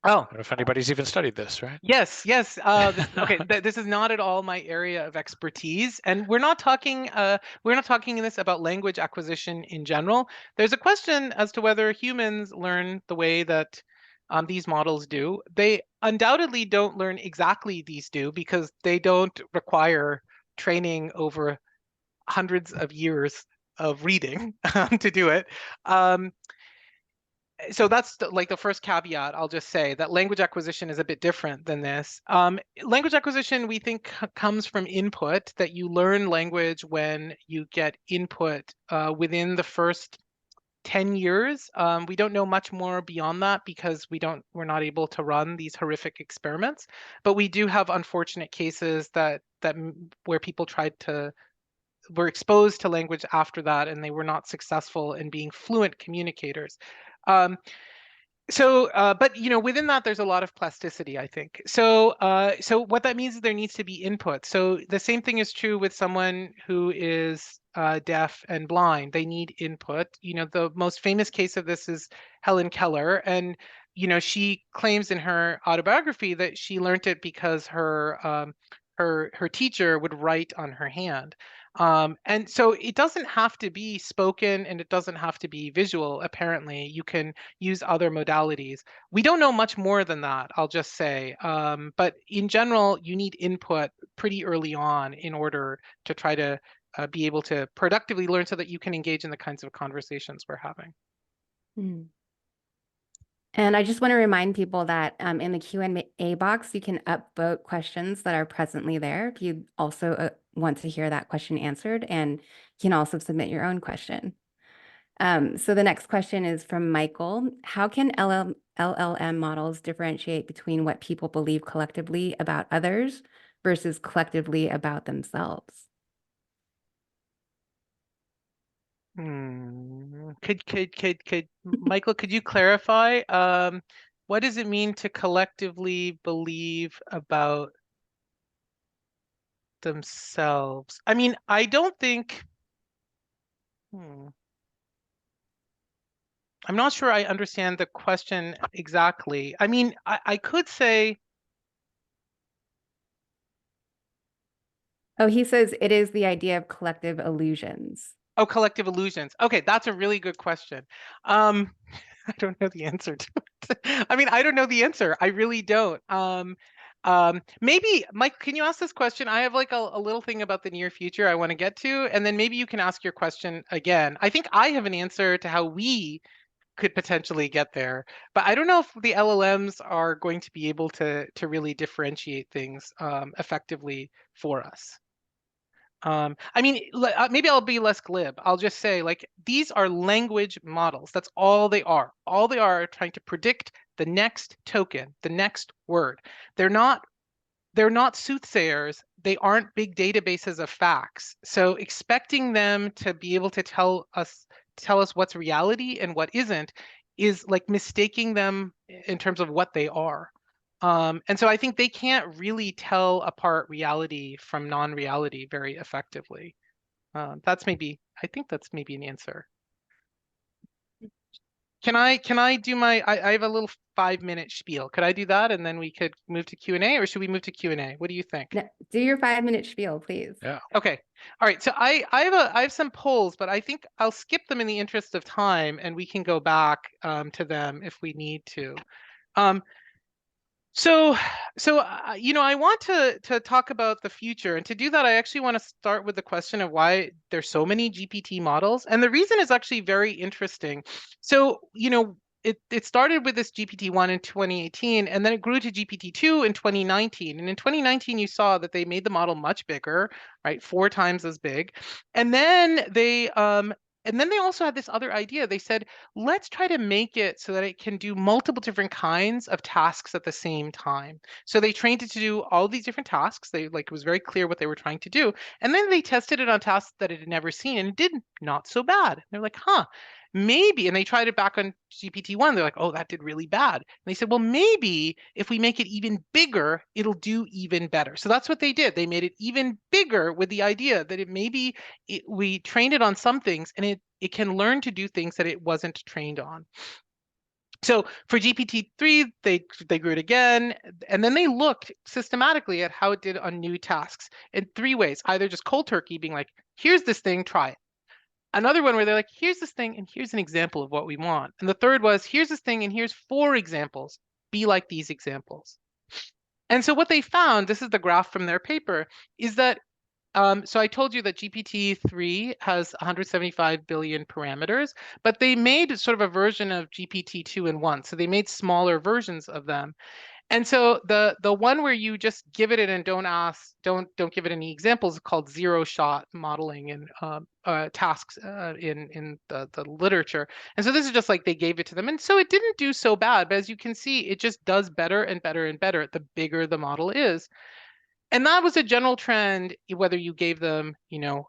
Oh, I don't know if anybody's even studied this, right? yes. Okay, this is not at all my area of expertise, and we're not talking in this about language acquisition in general. There's a question as to whether humans learn the way that these models do. They undoubtedly don't learn exactly these do because they don't require training over hundreds of years of reading to do it. So that's like the first caveat. I'll just say that language acquisition is a bit different than this. Language acquisition, we think, comes from input, that you learn language when you get input within the first 10 years. We don't know much more beyond that because we're not able to run these horrific experiments. But we do have unfortunate cases where people were exposed to language after that, and they were not successful in being fluent communicators. But within that, there's a lot of plasticity, I think. So what that means is there needs to be input. So the same thing is true with someone who is deaf and blind. They need input. The most famous case of this is Helen Keller, and she claims in her autobiography that she learned it because her teacher would write on her hand. And so it doesn't have to be spoken and it doesn't have to be visual. Apparently, you can use other modalities. We don't know much more than that, I'll just say. But in general, you need input pretty early on in order to try to be able to productively learn so that you can engage in the kinds of conversations we're having. And I just want to remind people that in the Q&A box, you can upvote questions that are presently there if you also want to hear that question answered, and you can also submit your own question. So the next question is from Michael. How can LLM models differentiate between what people believe collectively about others versus collectively about themselves? Could Michael, could you clarify? What does it mean to collectively believe about themselves? I mean, I don't think. I'm not sure I understand the question exactly. I mean, I could say. Oh, he says it is the idea of collective illusions. Oh, collective illusions. Okay, that's a really good question. I don't know the answer to it. I mean, I don't know the answer. I really don't. Maybe, Mike, can you ask this question? I have like a little thing about the near future I want to get to, and then maybe you can ask your question again. I think I have an answer to how we could potentially get there, but I don't know if the LLMs are going to be able to really differentiate things effectively for us. I mean, maybe I'll be less glib. I'll just say, like, these are language models. That's all they are. All they are trying to predict the next token, the next word. They're not soothsayers. They aren't big databases of facts. So expecting them to be able to tell us what's reality and what isn't is like mistaking them in terms of what they are. And so I think they can't really tell apart reality from non-reality very effectively. I think that's maybe an answer. Can I do I have a little 5-minute spiel. Could I do that? And then we could move to Q&A, or should we move to Q&A? What do you think? No, do your 5-minute spiel, please. Yeah. Okay. All right. So I have some polls, but I think I'll skip them in the interest of time, and we can go back to them if we need to. So, you know, I want to talk about the future, and to do that, I actually want to start with the question of why there's so many GPT models, and the reason is actually very interesting. So, you know, it started with this GPT-1 in 2018, and then it grew to GPT-2 in 2019. And in 2019, you saw that they made the model much bigger, right, 4 times as big, and then they also had this other idea. They said, let's try to make it so that it can do multiple different kinds of tasks at the same time. So they trained it to do all these different tasks. They like it was very clear what they were trying to do. And then they tested it on tasks that it had never seen, and it did not so bad. They're like, huh, maybe. And they tried it back on GPT-1. They're like, oh, that did really bad. And they said, well, maybe if we make it even bigger, it'll do even better. So that's what they did. They made it even bigger with the idea that we trained it on some things, and it can learn to do things that it wasn't trained on. So for GPT-3, they grew it again, and then they looked systematically at how it did on new tasks in 3 ways. Either just cold turkey, being like, here's this thing, try it. Another one where they're like, here's this thing, and here's an example of what we want. And the third was, here's this thing, and here's 4 examples. Be like these examples. And so what they found, this is the graph from their paper, is that so I told you that GPT-3 has 175 billion parameters, but they made sort of a version of GPT-2 in 1. So they made smaller versions of them. And so the one where you just give it and don't give it any examples is called zero shot modeling and tasks in the literature. And so this is just like they gave it to them. And so it didn't do so bad, but as you can see, it just does better and better and better the bigger the model is. And that was a general trend, whether you gave them, you know,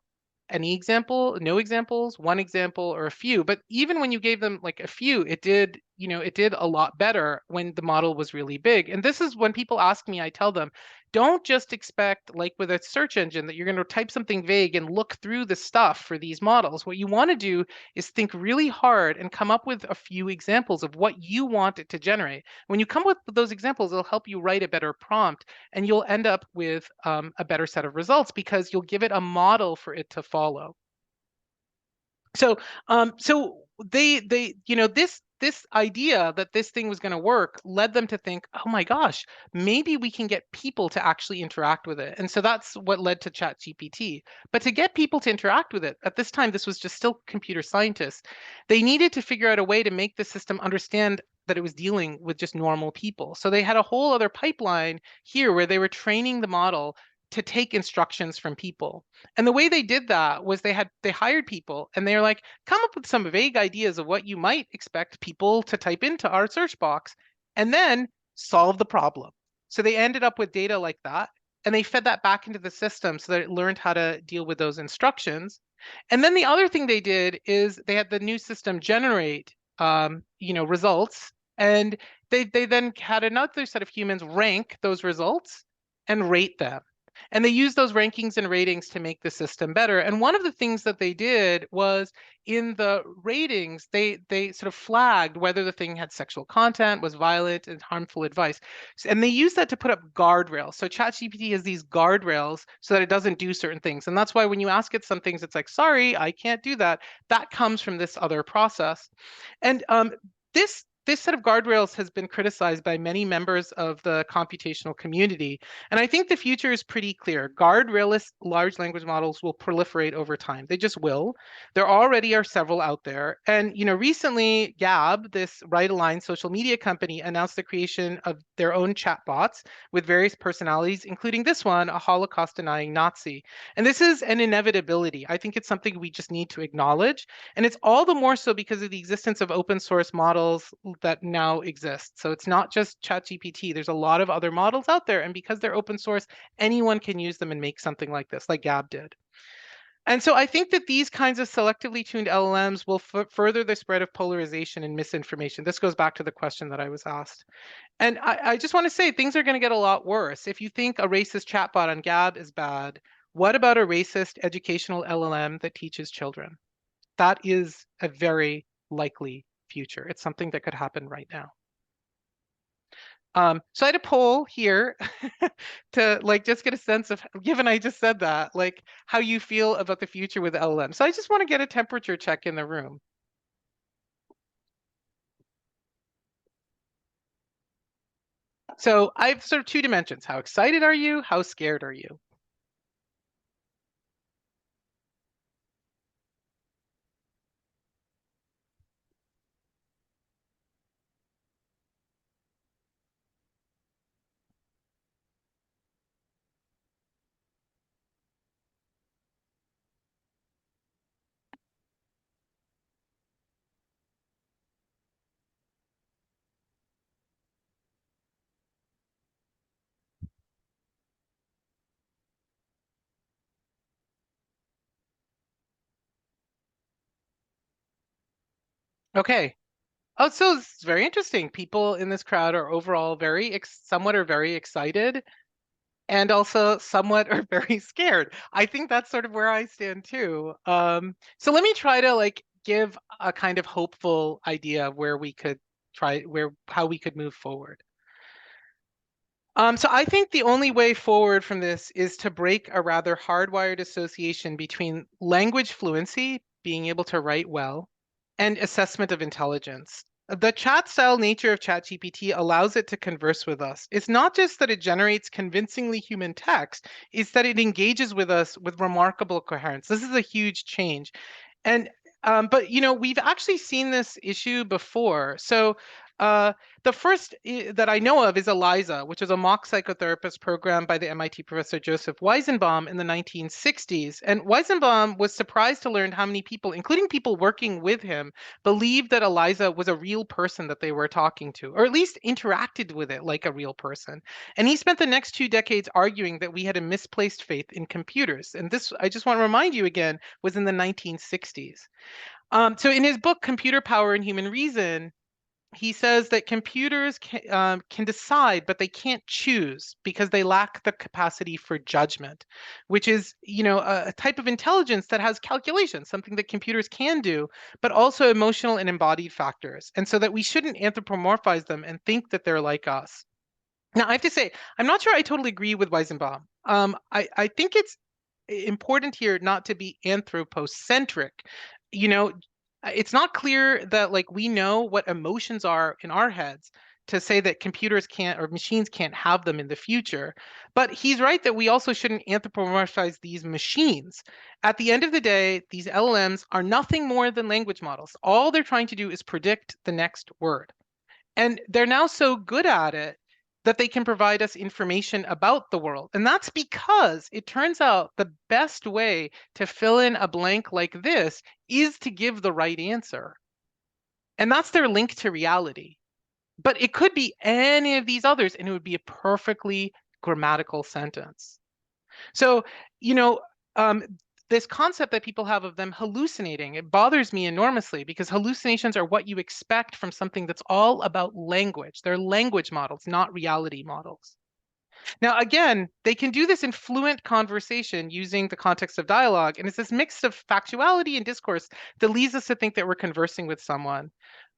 any example, no examples, 1 example, or a few. But even when you gave them like a few, it did, you know, it did a lot better when the model was really big. And this is when people ask me, I tell them, don't just expect, like with a search engine, that you're going to type something vague and look through the stuff for these models. What you want to do is think really hard and come up with a few examples of what you want it to generate. When you come up with those examples, it'll help you write a better prompt, and you'll end up with a better set of results because you'll give it a model for it to follow. So, they, you know, this idea that this thing was going to work led them to think, oh my gosh, maybe we can get people to actually interact with it. And so that's what led to ChatGPT. But to get people to interact with it, at this time, this was just still computer scientists. They needed to figure out a way to make the system understand that it was dealing with just normal people. So they had a whole other pipeline here where they were training the model to take instructions from people. And the way they did that was they hired people, and they were like, come up with some vague ideas of what you might expect people to type into our search box, and then solve the problem. So they ended up with data like that, and they fed that back into the system so that it learned how to deal with those instructions. And then the other thing they did is they had the new system generate you know, results, and they then had another set of humans rank those results and rate them. And they used those rankings and ratings to make the system better. And one of the things that they did was in the ratings, they sort of flagged whether the thing had sexual content, was violent and harmful advice. And they used that to put up guardrails. So ChatGPT has these guardrails so that it doesn't do certain things. And that's why when you ask it some things, it's like, sorry, I can't do that. That comes from this other process. And this set of guardrails has been criticized by many members of the computational community. And I think the future is pretty clear. Guardrailless large language models will proliferate over time. They just will. There already are several out there. And you know, recently Gab, this right-aligned social media company, announced the creation of their own chatbots with various personalities, including this one, a Holocaust-denying Nazi. And this is an inevitability. I think it's something we just need to acknowledge. And it's all the more so because of the existence of open source models that now exist. So it's not just ChatGPT. There's a lot of other models out there. And because they're open source, anyone can use them and make something like this, like Gab did. And so I think that these kinds of selectively tuned LLMs will further the spread of polarization and misinformation. This goes back to the question that I was asked. And I just want to say things are going to get a lot worse. If you think a racist chatbot on Gab is bad, what about a racist educational LLM that teaches children? That is a very likely future. It's something that could happen right now. So I had a poll here to like just get a sense of, given I just said that, like how you feel about the future with LLM. So I just want to get a temperature check in the room. So I have sort of two dimensions. How excited are you? How scared are you? Okay. Oh, so it's very interesting. People in this crowd are overall somewhat are very excited and also somewhat are very scared. I think that's sort of where I stand too. So let me try to like give a kind of hopeful idea of where we could how we could move forward. So I think the only way forward from this is to break a rather hardwired association between language fluency, being able to write well, and assessment of intelligence. The chat style nature of ChatGPT allows it to converse with us. It's not just that it generates convincingly human text, it's that it engages with us with remarkable coherence. This is a huge change. And but we've actually seen this issue before. So uh, the first that I know of is ELIZA, which is a mock psychotherapist program by the MIT professor Joseph Weizenbaum in the 1960s. And Weizenbaum was surprised to learn how many people, including people working with him, believed that ELIZA was a real person that they were talking to, or at least interacted with it like a real person. And he spent the next 2 decades arguing that we had a misplaced faith in computers. And this, I just want to remind you again, was in the 1960s. So in his book, Computer Power and Human Reason, he says that computers can decide, but they can't choose because they lack the capacity for judgment, which is, a type of intelligence that has calculation, something that computers can do, but also emotional and embodied factors. And so that we shouldn't anthropomorphize them and think that they're like us. Now, I have to say, I'm not sure I totally agree with Weizenbaum. I think it's important here not to be anthropocentric. You know, it's not clear that like we know what emotions are in our heads to say that computers can't or machines can't have them in the future. But he's right that we also shouldn't anthropomorphize these machines. At the end of the day, these LLMs are nothing more than language models. All they're trying to do is predict the next word. And they're now so good at it that they can provide us information about the world. And that's because it turns out the best way to fill in a blank like this is to give the right answer. And that's their link to reality. But it could be any of these others, and it would be a perfectly grammatical sentence. So, you know, um, this concept that people have of them hallucinating, it bothers me enormously because hallucinations are what you expect from something that's all about language. They're language models, not reality models. Now, again, they can do this in fluent conversation using the context of dialogue. And it's this mix of factuality and discourse that leads us to think that we're conversing with someone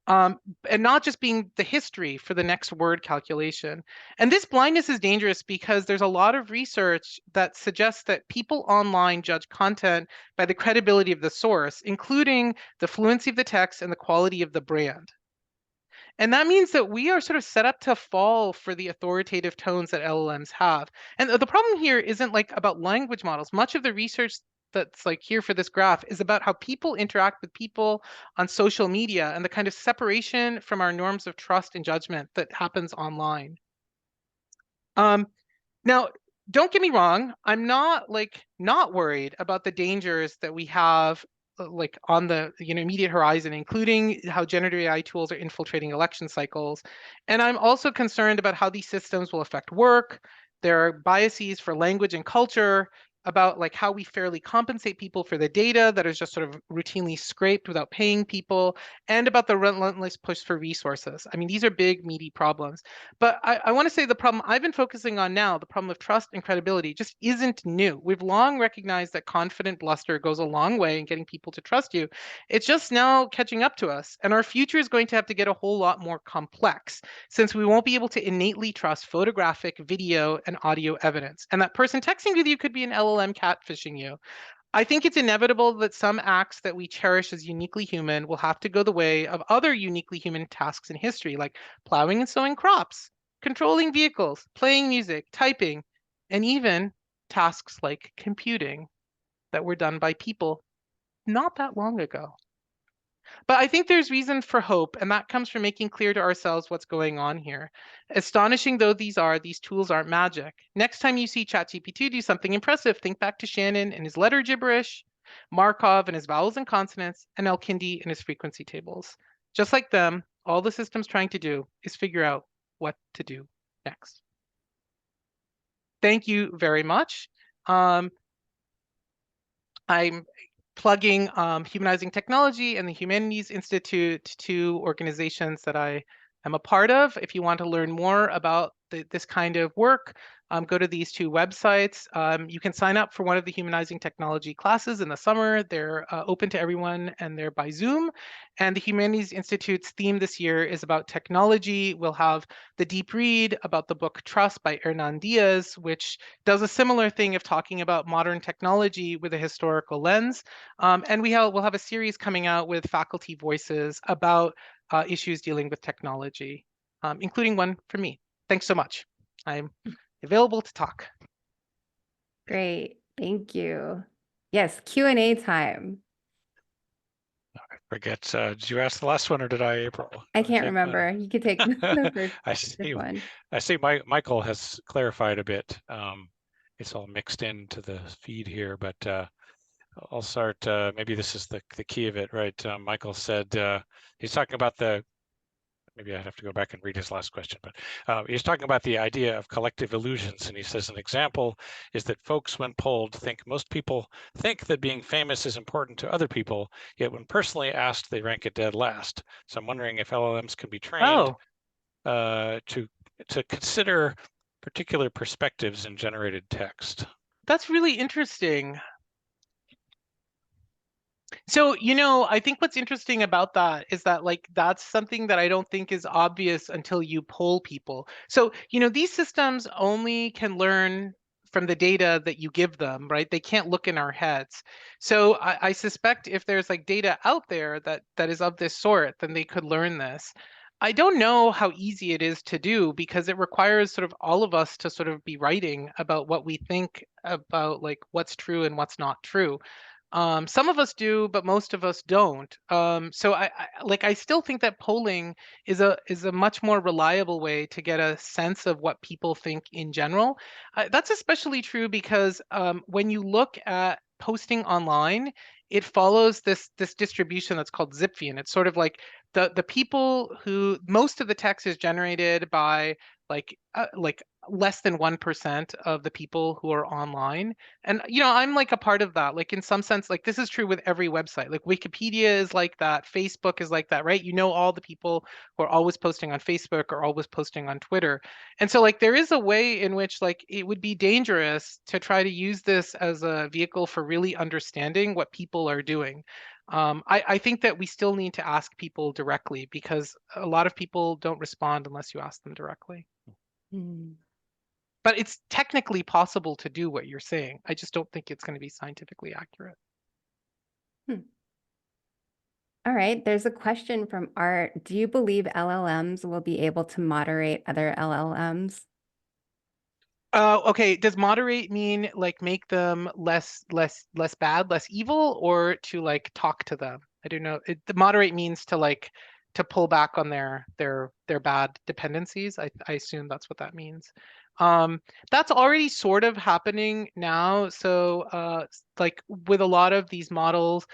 and not just being the history for the next word calculation. And this blindness is dangerous because there's a lot of research that suggests that people online judge content by the credibility of the source, including the fluency of the text and the quality of the brand. And that means that we are sort of set up to fall for the authoritative tones that LLMs have. And the problem here isn't like about language models. Much of the research that's like here for this graph is about how people interact with people on social media and the kind of separation from our norms of trust and judgment that happens online. Now, don't get me wrong, I'm not worried about the dangers that we have like on the immediate horizon, including how generative AI tools are infiltrating election cycles. And I'm also concerned about how these systems will affect work. There are biases for language and culture, about like how we fairly compensate people for the data that is just sort of routinely scraped without paying people, and about the relentless push for resources. I mean, these are big, meaty problems. But I want to say the problem I've been focusing on now, the problem of trust and credibility, just isn't new. We've long recognized that confident bluster goes a long way in getting people to trust you. It's just now catching up to us. And our future is going to have to get a whole lot more complex since we won't be able to innately trust photographic, video, and audio evidence. And that person texting with you could be an LLM catfishing you. I think it's inevitable that some acts that we cherish as uniquely human will have to go the way of other uniquely human tasks in history, like plowing and sowing crops, controlling vehicles, playing music, typing, and even tasks like computing that were done by people not that long ago. But I think there's reason for hope, and that comes from making clear to ourselves what's going on here. Astonishing though these are, these tools aren't magic. Next time you see ChatGPT do something impressive, think back to Shannon and his letter gibberish, Markov and his vowels and consonants, and El-Kindi and his frequency tables. Just like them, all the system's trying to do is figure out what to do next. Thank you very much. I'm plugging Humanizing Technology and the Humanities Institute, two organizations that I am a part of. If you want to learn more about this kind of work, go to these two websites. You can sign up for one of the Humanizing Technology classes in the summer. They're open to everyone and they're by Zoom. And the Humanities Institute's theme this year is about technology. We'll have the deep read about the book Trust by Hernan Diaz, which does a similar thing of talking about modern technology with a historical lens. And we'll have a series coming out with faculty voices about issues dealing with technology, including one for me. Thanks so much. I'm available to talk. Great. Thank you. Yes, Q&A time. I forget, did you ask the last one or did I, April? I can't remember. You could take the first I see. one. I see. Michael has clarified a bit. It's all mixed into the feed here, but I'll start. Maybe this is the key of it, right? Michael said he's talking about maybe I'd have to go back and read his last question, but he's talking about the idea of collective illusions. And he says an example is that folks, when polled, think most people think that being famous is important to other people, yet when personally asked, they rank it dead last. So I'm wondering if LLMs can be trained to consider particular perspectives in generated text. That's really interesting. So, I think what's interesting about that is that that's something that I don't think is obvious until you poll people. So, these systems only can learn from the data that you give them, right? They can't look in our heads. So I suspect if there's data out there that is of this sort, then they could learn this. I don't know how easy it is to do because it requires sort of all of us to sort of be writing about what we think about what's true and what's not true. Some of us do, but most of us don't. So I still think that polling is a much more reliable way to get a sense of what people think in general. That's especially true because when you look at posting online, it follows this distribution that's called Zipfian. It's sort of like the people who most of the text is generated by like less than 1% of the people who are online. And I'm a part of that. In some sense, this is true with every website. Wikipedia is like that, Facebook is like that, right? All the people who are always posting on Facebook are always posting on Twitter. And so there is a way in which it would be dangerous to try to use this as a vehicle for really understanding what people are doing. I think that we still need to ask people directly because a lot of people don't respond unless you ask them directly. But it's technically possible to do what you're saying. I just don't think it's going to be scientifically accurate. All right, there's a question from Art. Do you believe LLMs will be able to moderate other LLMs? Okay, does moderate mean make them less bad, less evil, or to talk to them? I don't know. The moderate means to pull back on their bad dependencies. I assume that's what that means. That's already sort of happening now. So with a lot of these models,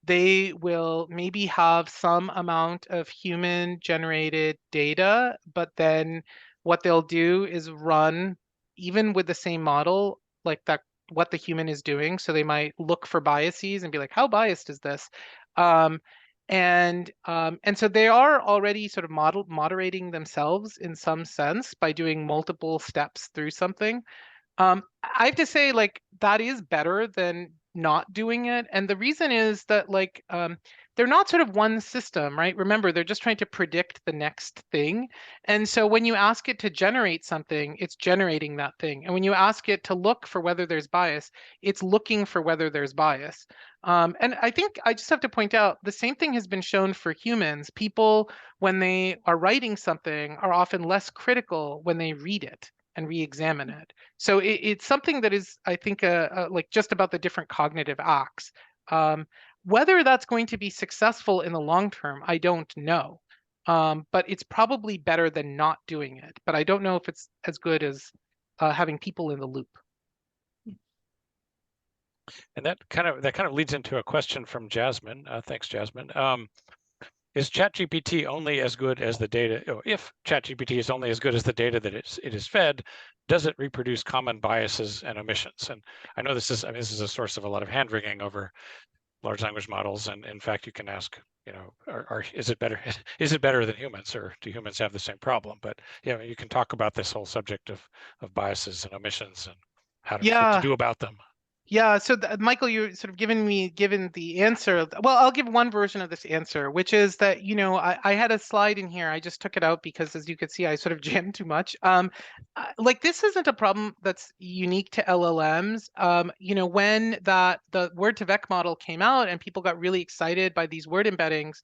they will maybe have some amount of human generated data, but then what they'll do is run, even with the same model, what the human is doing. So they might look for biases and be like, how biased is this? And so they are already sort of moderating themselves in some sense by doing multiple steps through something. I have to say, that is better than not doing it. And the reason is that like they're not sort of one system, right? Remember, they're just trying to predict the next thing. And so when you ask it to generate something, it's generating that thing. And when you ask it to look for whether there's bias, it's looking for whether there's bias. And I think I just have to point out the same thing has been shown for humans. People, when they are writing something, are often less critical when they read it and re-examine it. So it's something that is, I think, like just about the different cognitive acts. Whether that's going to be successful in the long term, I don't know. But it's probably better than not doing it. But I don't know if it's as good as having people in the loop. And that kind of leads into a question from Jasmine. Thanks, Jasmine. Is ChatGPT only as good as the data? If ChatGPT is only as good as the data that it is fed, does it reproduce common biases and omissions? And I know this is a source of a lot of hand wringing over large language models. And in fact, you can ask, is it better? Is it better than humans, or do humans have the same problem? But you can talk about this whole subject of biases and omissions and what to do about them. Yeah, so Michael, you're sort of given the answer. Well, I'll give one version of this answer, which is that, I had a slide in here. I just took it out because, as you could see, I sort of jammed too much. Like this isn't a problem that's unique to LLMs. When the word2vec model came out and people got really excited by these word embeddings,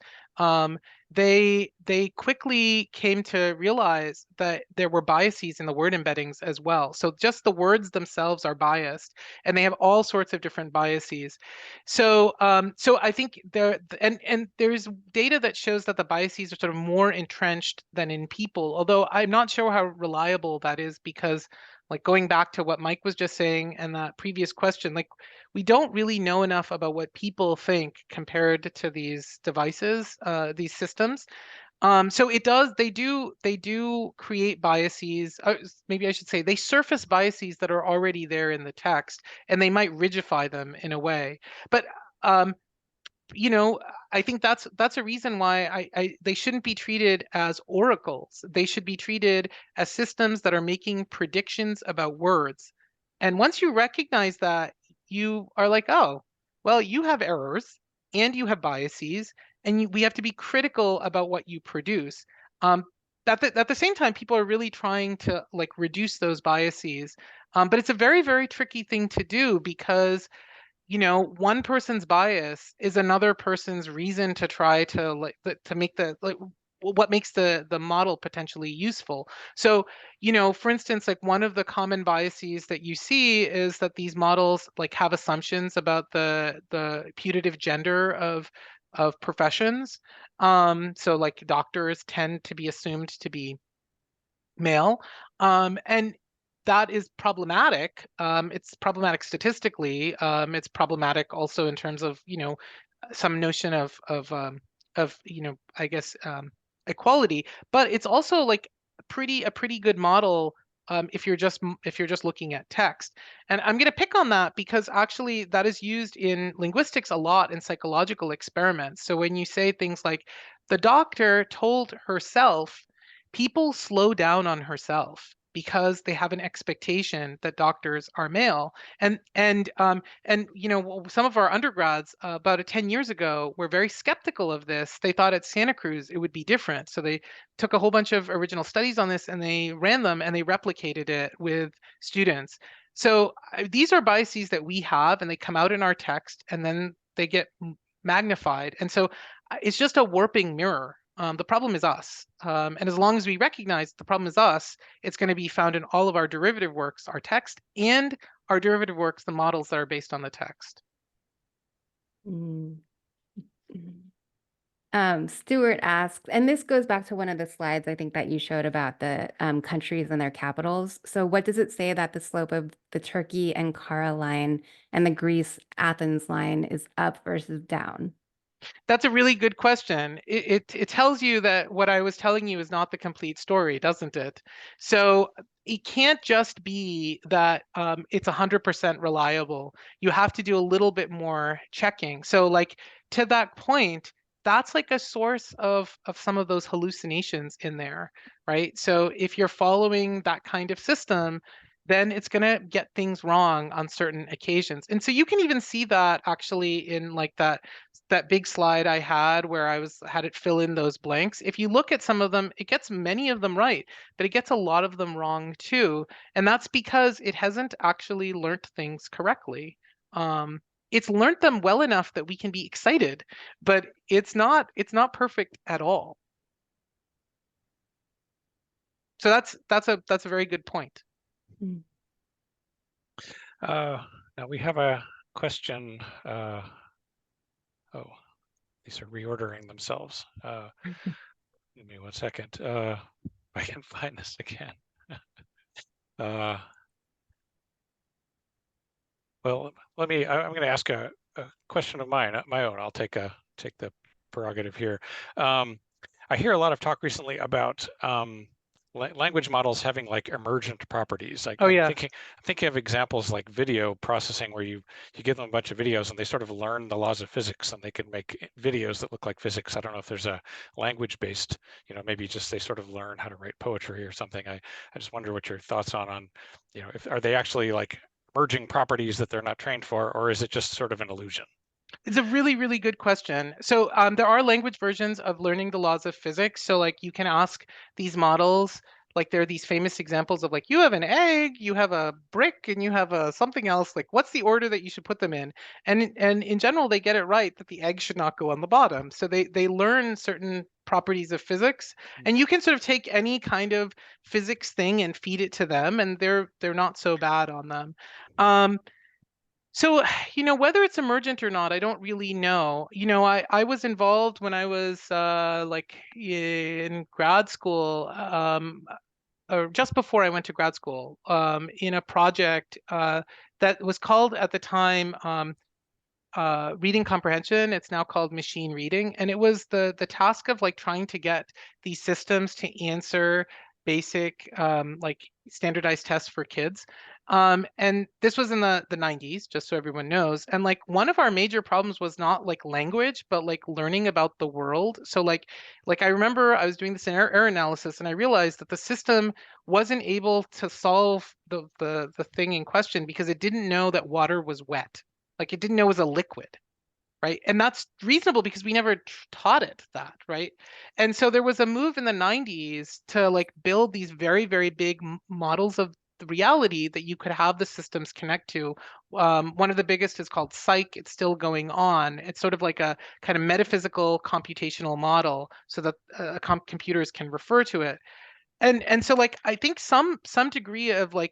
they quickly came to realize that there were biases in the word embeddings as well. So just the words themselves are biased, and they have all sorts of different biases. So I think there's data that shows that the biases are sort of more entrenched than in people, although I'm not sure how reliable that is, because like going back to what Mike was just saying and that previous question, like we don't really know enough about what people think compared to these devices, these systems. So they do create biases. Maybe I should say they surface biases that are already there in the text, and they might rigidify them in a way. But I think that's a reason why they shouldn't be treated as oracles. They should be treated as systems that are making predictions about words. And once you recognize that, you are like, oh, well, you have errors and you have biases, and we have to be critical about what you produce. At the same time, people are really trying to like reduce those biases. But it's a very, very tricky thing to do, because one person's bias is another person's reason to try to to make what makes the model potentially useful. So, for instance, like one of the common biases that you see is that these models like have assumptions about the putative gender of professions. So like doctors tend to be assumed to be male. And that is problematic. It's problematic statistically. It's problematic also in terms of, some notion of I guess equality. But it's also like a pretty good model if you're just looking at text. And I'm going to pick on that because actually that is used in linguistics a lot in psychological experiments. So when you say things like the doctor told herself, people slow down on herself because they have an expectation that doctors are male. And some of our undergrads about 10 years ago were very skeptical of this. They thought at Santa Cruz it would be different. So they took a whole bunch of original studies on this and they ran them and they replicated it with students. So these are biases that we have, and they come out in our text and then they get magnified. And so it's just a warping mirror. The problem is us. And as long as we recognize the problem is us, it's going to be found in all of our derivative works, our text, and our derivative works, the models that are based on the text. Stuart asks, and this goes back to one of the slides I think that you showed about the countries and their capitals. So what does it say that the slope of the Turkey Ankara line and the Greece Athens line is up versus down? That's a really good question. It tells you that what I was telling you is not the complete story, doesn't it? So it can't just be that it's 100% reliable. You have to do a little bit more checking. So like to that point, that's like a source of some of those hallucinations in there, right? So if you're following that kind of system, then it's going to get things wrong on certain occasions. And so you can even see that actually in like that big slide I had where I had it fill in those blanks. If you look at some of them, it gets many of them right, but it gets a lot of them wrong too. And that's because it hasn't actually learnt things correctly. It's learnt them well enough that we can be excited, but it's not perfect at all. So that's a very good point. Now we have a question. Oh, these are reordering themselves. Give me 1 second. If I can find this again. Well, I'm going to ask a question of my own. I'll take the prerogative here. I hear a lot of talk recently about language models having like emergent properties. Like, Oh yeah. I'm thinking of examples like video processing, where you give them a bunch of videos and they sort of learn the laws of physics and they can make videos that look like physics. I don't know if there's a language-based, maybe just they sort of learn how to write poetry or something. I just wonder what your thoughts on, if are they actually like merging properties that they're not trained for, or is it just sort of an illusion? It's a really, really good question. So there are language versions of learning the laws of physics. So like you can ask these models, like there are these famous examples of like, you have an egg, you have a brick, and you have a something else. Like, what's the order that you should put them in? And in general, they get it right that the egg should not go on the bottom. So they learn certain properties of physics, and you can sort of take any kind of physics thing and feed it to them, and they're not so bad on them. So, whether it's emergent or not, I don't really know. I was involved when I was like in grad school, or just before I went to grad school, in a project that was called at the time reading comprehension. It's now called machine reading, and it was the task of like trying to get these systems to answer basic like standardized tests for kids. And this was in the 90s, just so everyone knows. And like one of our major problems was not like language, but like learning about the world. So like I remember I was doing this error analysis, and I realized that the system wasn't able to solve the thing in question because it didn't know that water was wet. Like it didn't know it was a liquid, right? And that's reasonable because we never taught it that, right? And so there was a move in the 90s to like build these very, very big models of the reality that you could have the systems connect to. One of the biggest is called Psych. It's still going on. It's sort of like a kind of metaphysical computational model so that computers can refer to it. And so like I think some degree of like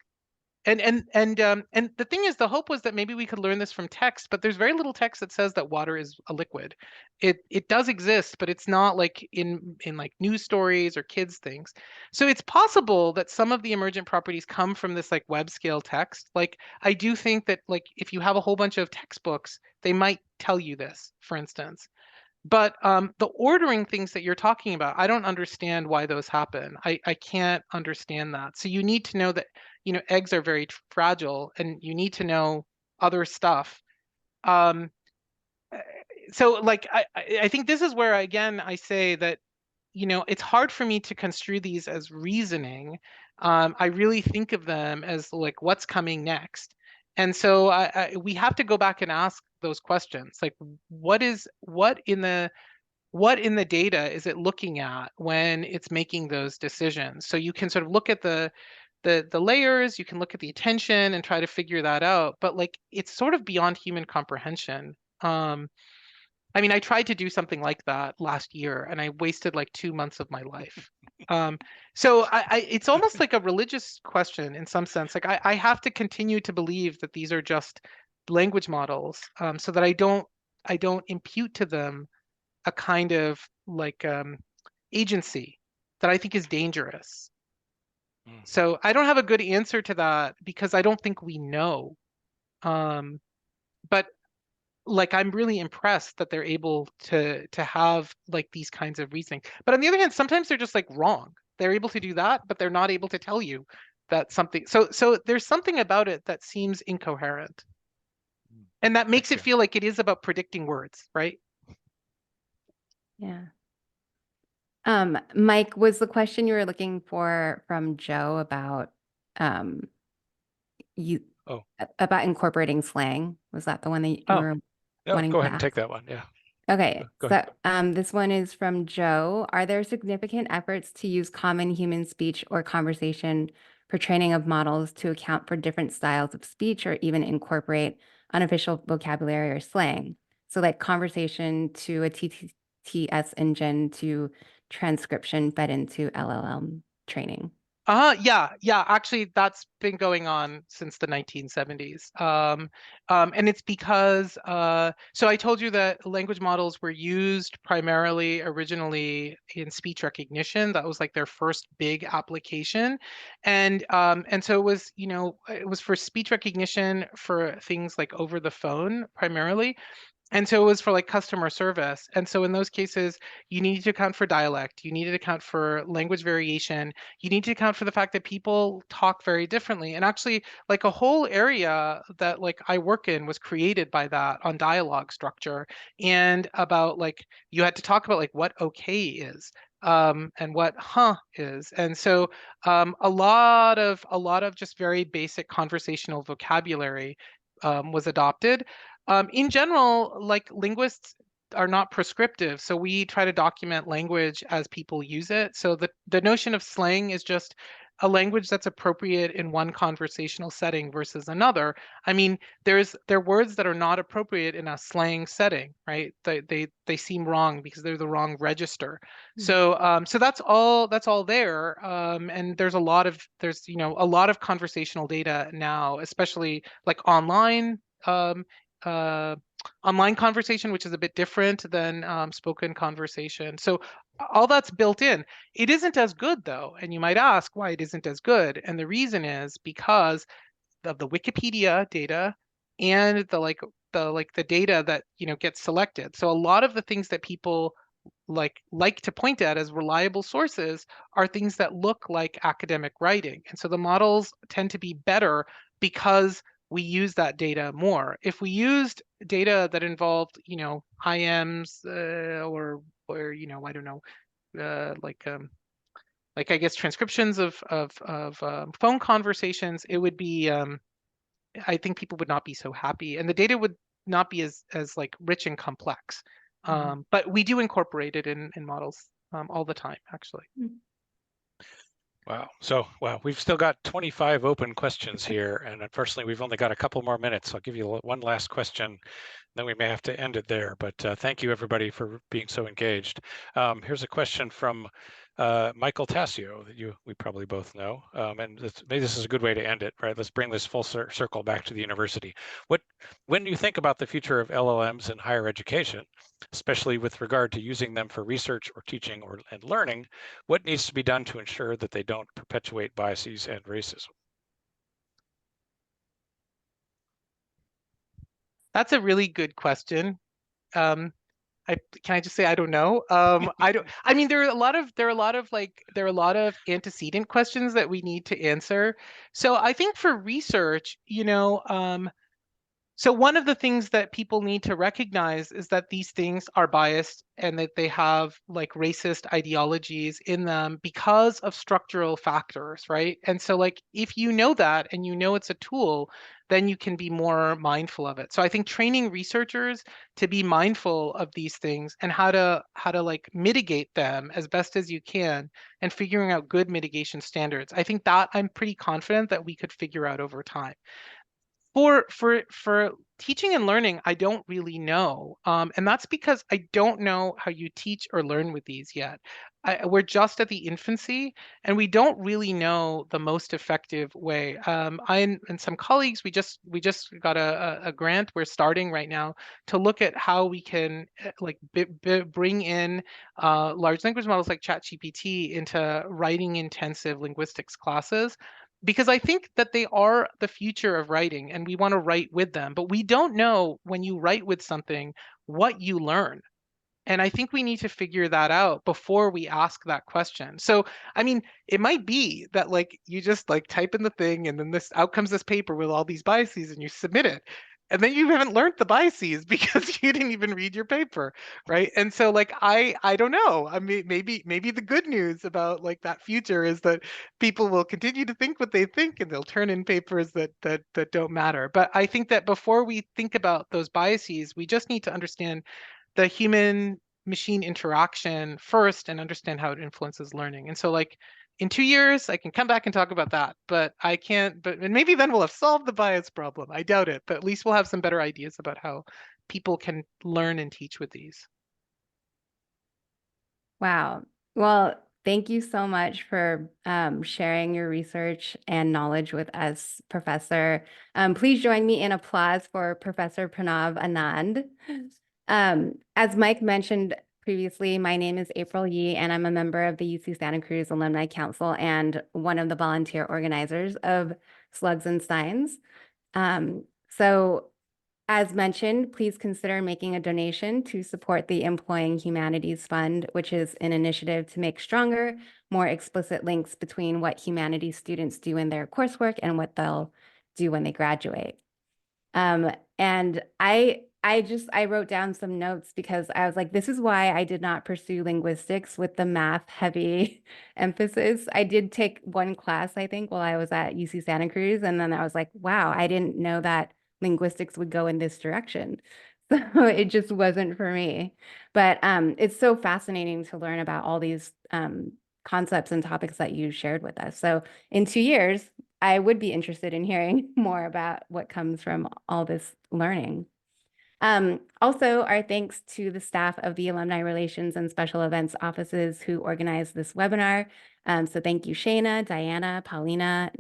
and the thing is, the hope was that maybe we could learn this from text, but there's very little text that says that water is a liquid. It does exist, but it's not like in like news stories or kids things. So it's possible that some of the emergent properties come from this like web scale text. Like I do think that like if you have a whole bunch of textbooks, they might tell you this, for instance. But the ordering things that you're talking about, I don't understand why those happen. I can't understand that. So you need to know that, eggs are very fragile, and you need to know other stuff. So like I think this is where again I say that it's hard for me to construe these as reasoning. I really think of them as like what's coming next. And so we have to go back and ask those questions. Like what in the data is it looking at when it's making those decisions? So you can sort of look at the layers, you can look at the attention and try to figure that out. But like it's sort of beyond human comprehension. I mean, I tried to do something like that last year, and I wasted like 2 months of my life. So it's almost like a religious question in some sense. Like I have to continue to believe that these are just language models, so that I don't impute to them a kind of like agency that I think is dangerous. So I don't have a good answer to that because I don't think we know. But like I'm really impressed that they're able to have like these kinds of reasoning. But on the other hand, sometimes they're just like wrong. They're able to do that, but they're not able to tell you that something. So there's something about it that seems incoherent. And that makes it feel like it is about predicting words, right? Yeah. Mike, was the question you were looking for from Joe about you Oh, about incorporating slang. Was that the one that you Oh. were no, wanting go to ahead and ask? take that one. Yeah. Okay, Go so ahead. this one is from Joe. Are there significant efforts to use common human speech or conversation for training of models to account for different styles of speech or even incorporate unofficial vocabulary or slang? So like conversation to a TTS engine to transcription fed into LLM training. Yeah. Actually, that's been going on since the 1970s. And it's because, so I told you that language models were used primarily originally in speech recognition. That was like their first big application. And so it was, it was for speech recognition for things like over the phone primarily. And so it was for like customer service. And so in those cases, you need to account for dialect, you need to account for language variation, you need to account for the fact that people talk very differently. And actually, like a whole area that like I work in was created by that on dialogue structure and about like you had to talk about like what okay is. And what is. And so a lot of just very basic conversational vocabulary was adopted. In general, like linguists are not prescriptive, so we try to document language as people use it. So the notion of slang is just a language that's appropriate in one conversational setting versus another. I mean, there are words that are not appropriate in a slang setting, right? They seem wrong because they're the wrong register. So that's all there. And there's a lot of conversational data now, especially like um, uh, online conversation, which is a bit different than spoken conversation. So all that's built in. It isn't as good though, and you might ask why it isn't as good. And the reason is because of the Wikipedia data and the data that gets selected. So a lot of the things that people like to point at as reliable sources are things that look like academic writing. And so the models tend to be better because we use that data more. If we used data that involved, IMs or I don't know, like I guess transcriptions of phone conversations, it would be I think people would not be so happy, and the data would not be as like rich and complex. But we do incorporate it in models all the time, actually. Wow. So, wow, we've still got 25 open questions here, and unfortunately, we've only got a couple more minutes. I'll give you one last question, then we may have to end it there. But thank you, everybody, for being so engaged. Here's a question from Michael Tassio that we probably both know, and maybe this is a good way to end it, right? Let's bring this full circle back to the university. When you think about the future of LLMs in higher education, especially with regard to using them for research or teaching and learning, what needs to be done to ensure that they don't perpetuate biases and racism? That's a really good question. Can I just say I don't know? I don't. I mean, there are a lot of antecedent questions that we need to answer. So I think for research, so one of the things that people need to recognize is that these things are biased and that they have like racist ideologies in them because of structural factors, right? And so like if you know that and you know it's a tool, then you can be more mindful of it. So I think training researchers to be mindful of these things and how to like mitigate them as best as you can and figuring out good mitigation standards. I think that I'm pretty confident that we could figure out over time. For teaching and learning, I don't really know, and that's because I don't know how you teach or learn with these yet. We're just at the infancy, and we don't really know the most effective way. I and some colleagues, we just got a grant. We're starting right now to look at how we can like bring in large language models like ChatGPT into writing intensive linguistics classes because I think that they are the future of writing and we want to write with them. But we don't know when you write with something what you learn. And I think we need to figure that out before we ask that question. So, I mean, it might be that like you just like type in the thing and then this out comes this paper with all these biases and you submit it. and then you haven't learned the biases because you didn't even read your paper, right? And so like I don't know. I mean, maybe the good news about like that future is that people will continue to think what they think and they'll turn in papers that don't matter. But I think that before we think about those biases, we just need to understand the human machine interaction first and understand how it influences learning. And so like in 2 years, I can come back and talk about that, but I can't, and maybe then we'll have solved the bias problem. I doubt it, but at least we'll have some better ideas about how people can learn and teach with these. Wow. Well, thank you so much for sharing your research and knowledge with us, Professor. Please join me in applause for Professor Pranav Anand. As Mike mentioned previously, my name is April Yee, and I'm a member of the UC Santa Cruz Alumni Council and one of the volunteer organizers of Slugs and Steins. So as mentioned, please consider making a donation to support the Employing Humanities Fund, which is an initiative to make stronger, more explicit links between what humanities students do in their coursework and what they'll do when they graduate. And I wrote down some notes because I was like, this is why I did not pursue linguistics with the math heavy emphasis. I did take one class, I think, while I was at UC Santa Cruz. And then I was like, wow, I didn't know that linguistics would go in this direction. So it just wasn't for me. But it's so fascinating to learn about all these concepts and topics that you shared with us. So in 2 years, I would be interested in hearing more about what comes from all this learning. Also, our thanks to the staff of the Alumni Relations and Special Events offices who organized this webinar. So thank you, Shayna, Diana, Paulina,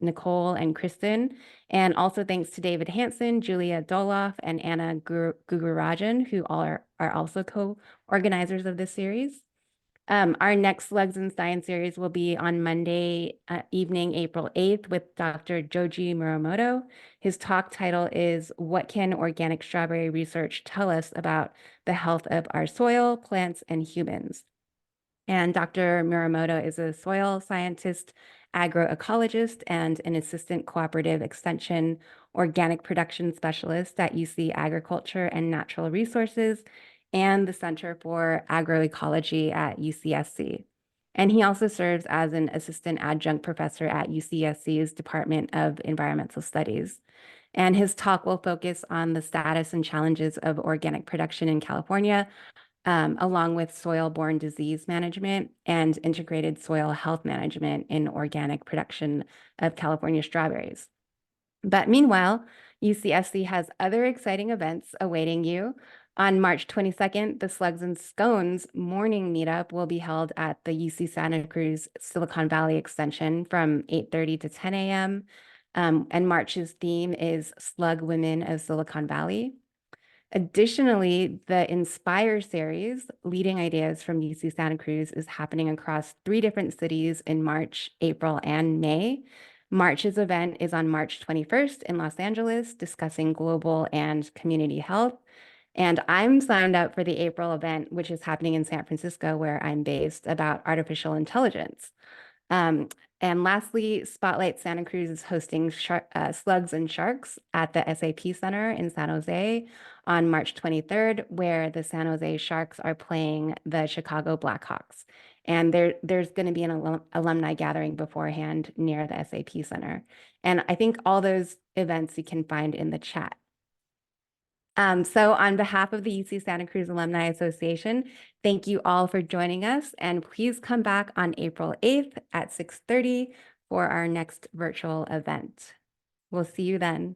Nicole, and Kristen. And also thanks to David Hansen, Julia Doloff, and Anna Gugurajan, who all are also co-organizers of this series. Our next Slugs and Science series will be on Monday evening, April 8th with Dr. Joji Muramoto. His talk title is What Can Organic Strawberry Research Tell Us About the Health of Our Soil, Plants, and Humans? And Dr. Muramoto is a soil scientist, agroecologist, and an assistant cooperative extension organic production specialist at UC Agriculture and Natural Resources and the Center for Agroecology at UCSC. And he also serves as an assistant adjunct professor at UCSC's Department of Environmental Studies. And his talk will focus on the status and challenges of organic production in California, along with soil-borne disease management and integrated soil health management in organic production of California strawberries. But meanwhile, UCSC has other exciting events awaiting you. On March 22nd, the Slugs and Scones morning meetup will be held at the UC Santa Cruz Silicon Valley Extension from 8:30 to 10 a.m. And March's theme is Slug Women of Silicon Valley. Additionally, the Inspire series, Leading Ideas from UC Santa Cruz, is happening across 3 different cities in March, April, and May. March's event is on March 21st in Los Angeles, discussing global and community health. And I'm signed up for the April event, which is happening in San Francisco, where I'm based, about artificial intelligence. And lastly, Spotlight Santa Cruz is hosting Slugs and Sharks at the SAP Center in San Jose on March 23rd, where the San Jose Sharks are playing the Chicago Blackhawks. And there's going to be an alumni gathering beforehand near the SAP Center. And I think all those events you can find in the chat. So on behalf of the UC Santa Cruz Alumni Association, thank you all for joining us, and please come back on April 8th at 6:30 for our next virtual event. We'll see you then.